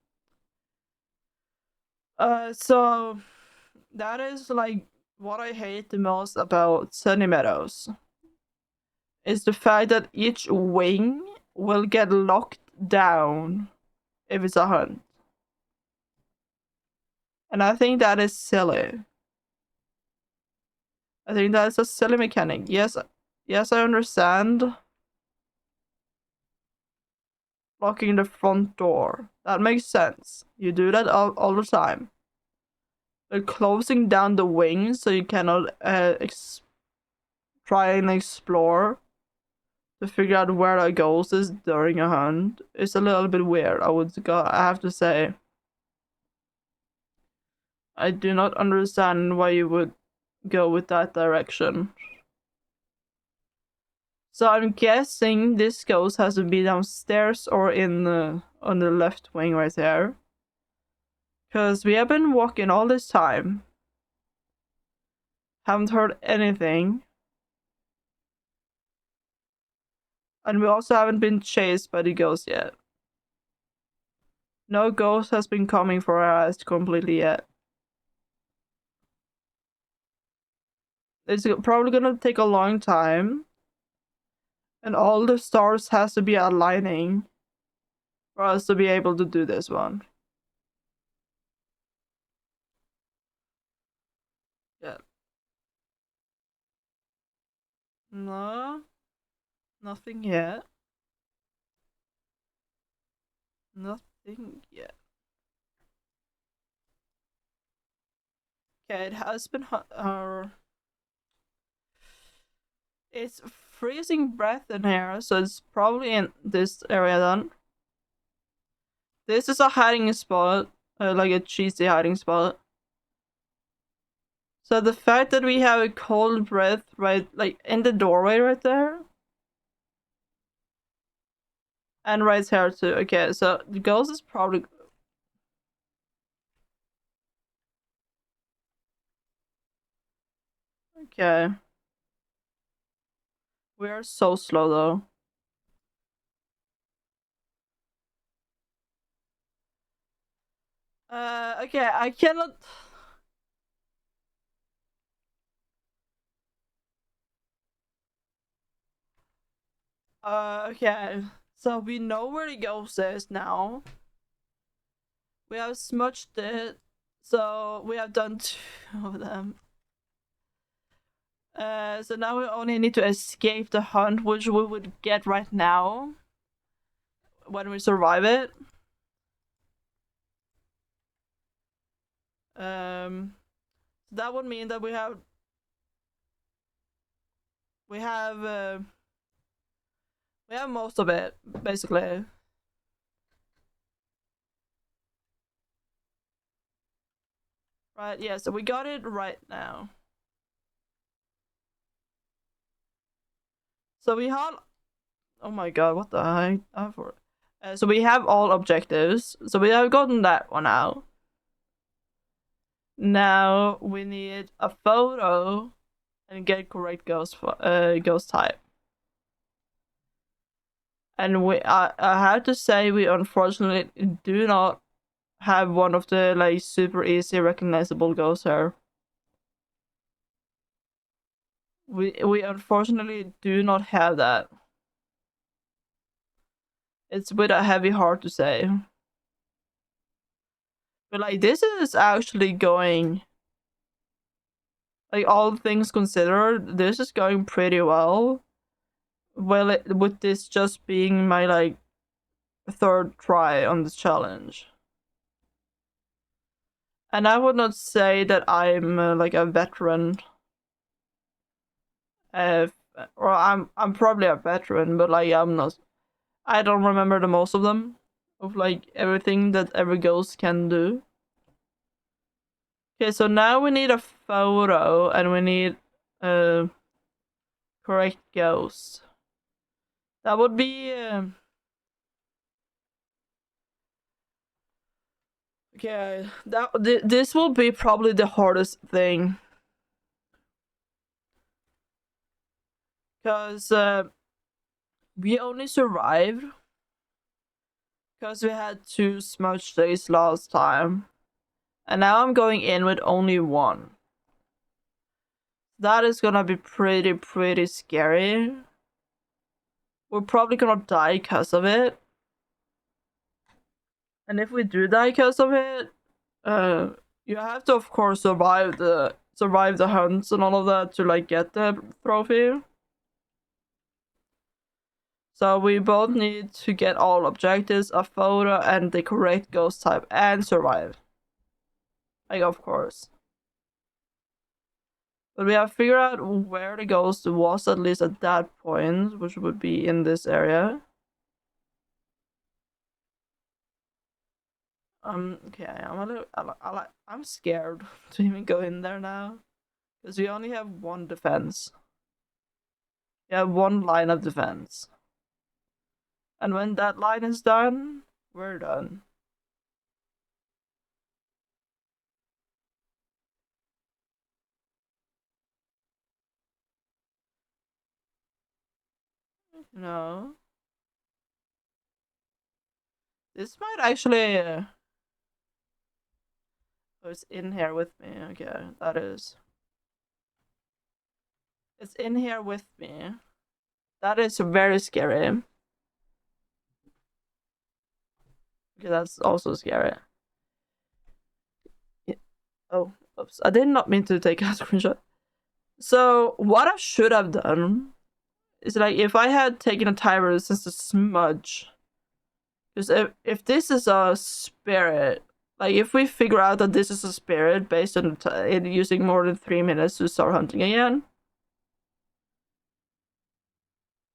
A: So that is like what I hate the most about Sunny Meadows is the fact that each wing will get locked down if it's a hunt. And I think that is silly. I think that is a silly mechanic. Yes, I understand locking the front door. That makes sense. You do that all the time. But closing down the wings so you cannot try and explore to figure out where a ghost is during a hunt is a little bit weird. I have to say. I do not understand why you would go with that direction. So I'm guessing this ghost has to be downstairs or in on the left wing right there. Because we have been walking all this time. Haven't heard anything. And we also haven't been chased by the ghost yet. No ghost has been coming for our ass completely yet. It's probably gonna take a long time. And all the stars has to be aligning for us to be able to do this one. Yeah. No. Nothing yet. Nothing yet. Okay, it has been it's freezing breath in here, so it's probably in this area then. This is a hiding spot, like a cheesy hiding spot. So the fact that we have a cold breath right, like in the doorway right there, and right here too. Okay, so the ghost is probably. Okay. We are so slow though. Okay, I cannot. Okay. So we know where the ghost is now. We have smudged it. So we have done 2 of them. So now we only need to escape the hunt, which we would get right now when we survive it. That would mean that we have most of it basically. Right, yeah, so we got it right now. So we have, oh my god, what the heck? So we have all objectives. So we have gotten that one out. Now we need a photo and get correct ghost type. And I have to say, we unfortunately do not have one of the like super easy recognizable ghosts here. We unfortunately do not have that. It's with a heavy heart to say. But like this is actually going, like all things considered, this is going pretty well. Well, with this just being my like third try on this challenge. And I would not say that I'm like a veteran. Or I'm probably a veteran, but like I'm not. I don't remember the most of them, of like everything that every ghost can do. Okay, so now we need a photo and we need a correct ghost. That would be okay. This will be probably the hardest thing, because we only survived because we had 2 smudge days last time, and now I'm going in with only 1. That is gonna be pretty scary. We're probably gonna die because of it. And if we do die because of it, you have to of course survive the hunts and all of that to like get the trophy. So we both need to get all objectives, a photo, and the correct ghost type, and survive. Like, of course. But we have figured out where the ghost was, at least at that point, which would be in this area. Okay, I'm scared to even go in there now, because we only have 1 defense. We have 1 line of defense. And when that line is done, we're done. No. This might actually... oh, it's in here with me. Okay, that is... It's in here with me. That is very scary. Okay, that's also scary. Yeah. Oh, oops. I did not mean to take a screenshot. So, what I should have done is, like, if I had taken a timer since the smudge... Because if this is a spirit, like if we figure out that this is a spirit based on it using more than 3 minutes to start hunting again,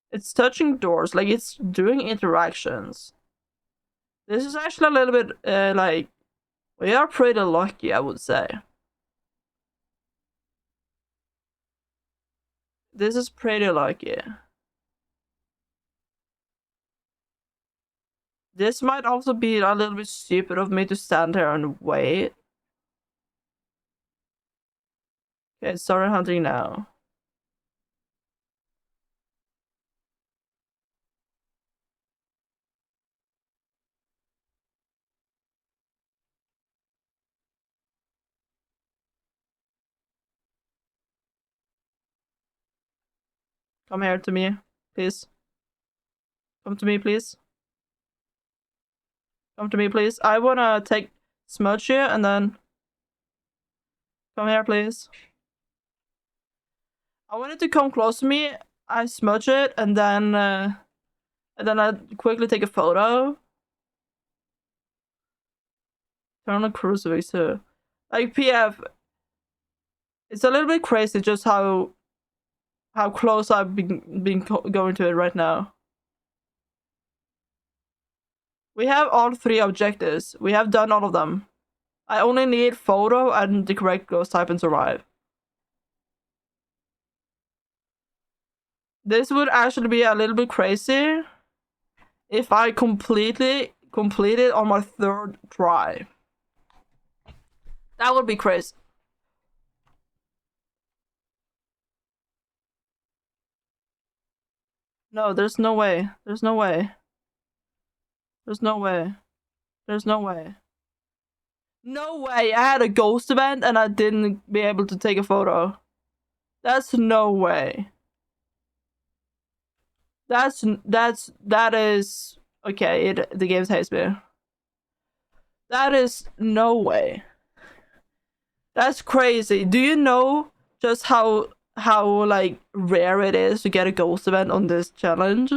A: it's touching doors, like it's doing interactions. This is actually a little bit like, we are pretty lucky, I would say. This is pretty lucky. This might also be a little bit stupid of me to stand here and wait. Okay, started hunting now. Come here to me, please. Come to me, please. Come to me, please. I wanna take smudge here and then come here, please. I want it to come close to me. I smudge it and then I quickly take a photo. Turn on a crucifix too. Like PF, it's a little bit crazy just how close I've been going to it right now. We have all 3 objectives. We have done all of them. I only need photo and the correct ghost type and survive. This would actually be a little bit crazy if I completed on my 3rd try. That would be crazy. No, there's no way. There's no way. There's no way. There's no way. No way! I had a ghost event and I didn't be able to take a photo. That's no way. That is okay. The game hates me. That is no way. That's crazy. Do you know just how like rare it is to get a ghost event on this challenge?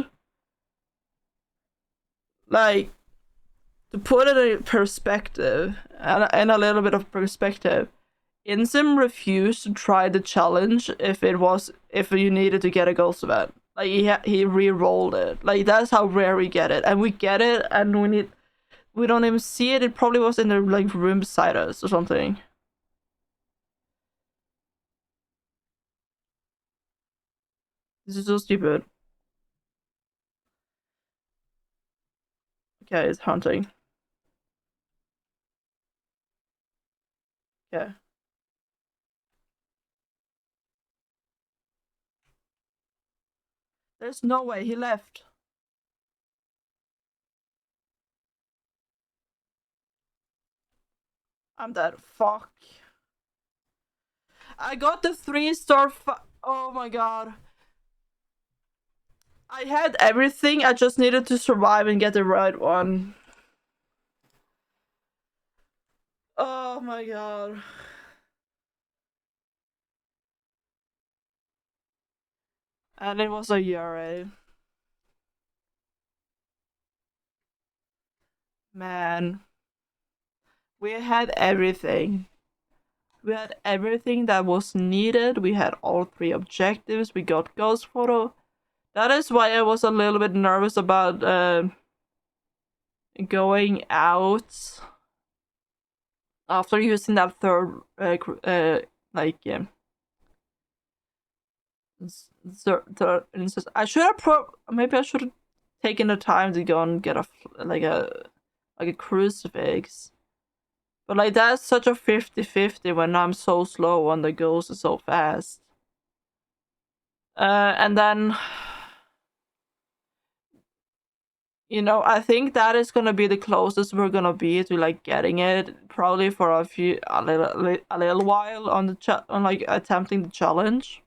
A: Like, to put it in perspective, and a little bit of perspective, Insim refused to try the challenge if you needed to get a ghost event. Like he re-rolled it. Like, that's how rare we get it, and we get it, and we don't even see it. It probably was in the like room beside us or something. This is so stupid. Okay, it's hunting. Okay. There's no way he left. I'm dead. Fuck. I got the 3-star. Oh my god. I had everything. I just needed to survive and get the right one. Oh my god. And it was a URA. Man. We had everything. We had everything that was needed. We had all 3 objectives. We got ghost photo. That is why I was a little bit nervous about going out after using that 3rd I should have maybe I should have taken the time to go and get a crucifix. But like, that's such a 50-50 when I'm so slow and the ghost is so fast. And then, you know, I think that is gonna be the closest we're gonna be to like getting it, probably for a little while on like attempting the challenge.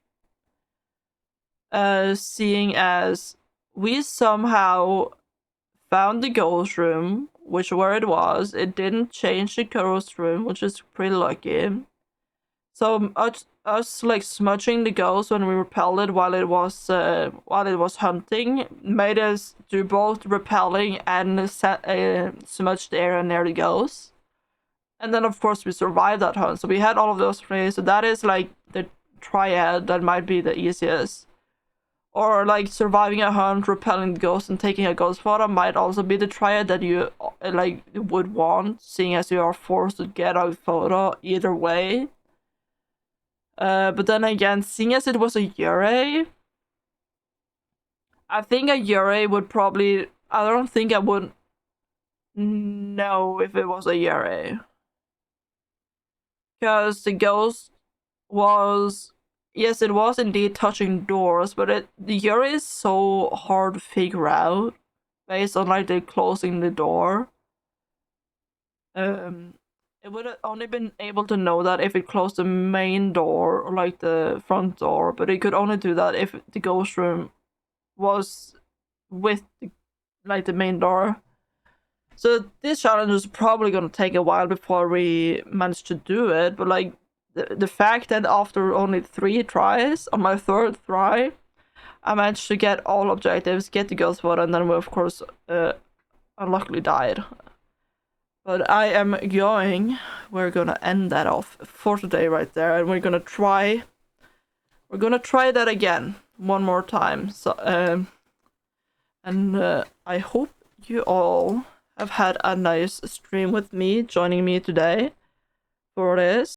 A: Seeing as we somehow found the ghost room, where it was. It didn't change the ghost room, which is pretty lucky. So us like smudging the ghost when we repelled it while it was hunting made us do both repelling and smudge the area near the ghost. And then of course we survived that hunt. So we had all of those 3. So that is like the triad that might be the easiest. Or like surviving a hunt, repelling the ghost, and taking a ghost photo might also be the triad that you like would want, seeing as you are forced to get a photo either way. But then again, seeing as it was a URA, I think a URA would probably. I don't think I would know if it was a URA, because the ghost was. Yes, it was indeed touching doors, but the URA is so hard to figure out based on like the closing the door. It would have only been able to know that if it closed the main door or like the front door, but it could only do that if the ghost room was with the main door. So this challenge is probably gonna take a while before we manage to do it, but like the fact that after only 3 tries, on my 3rd try, I managed to get all objectives, get the ghost water, and then we of course unluckily died. But we're gonna end that off for today right there, and we're gonna try that again one more time. So I hope you all have had a nice stream with me, joining me today for this.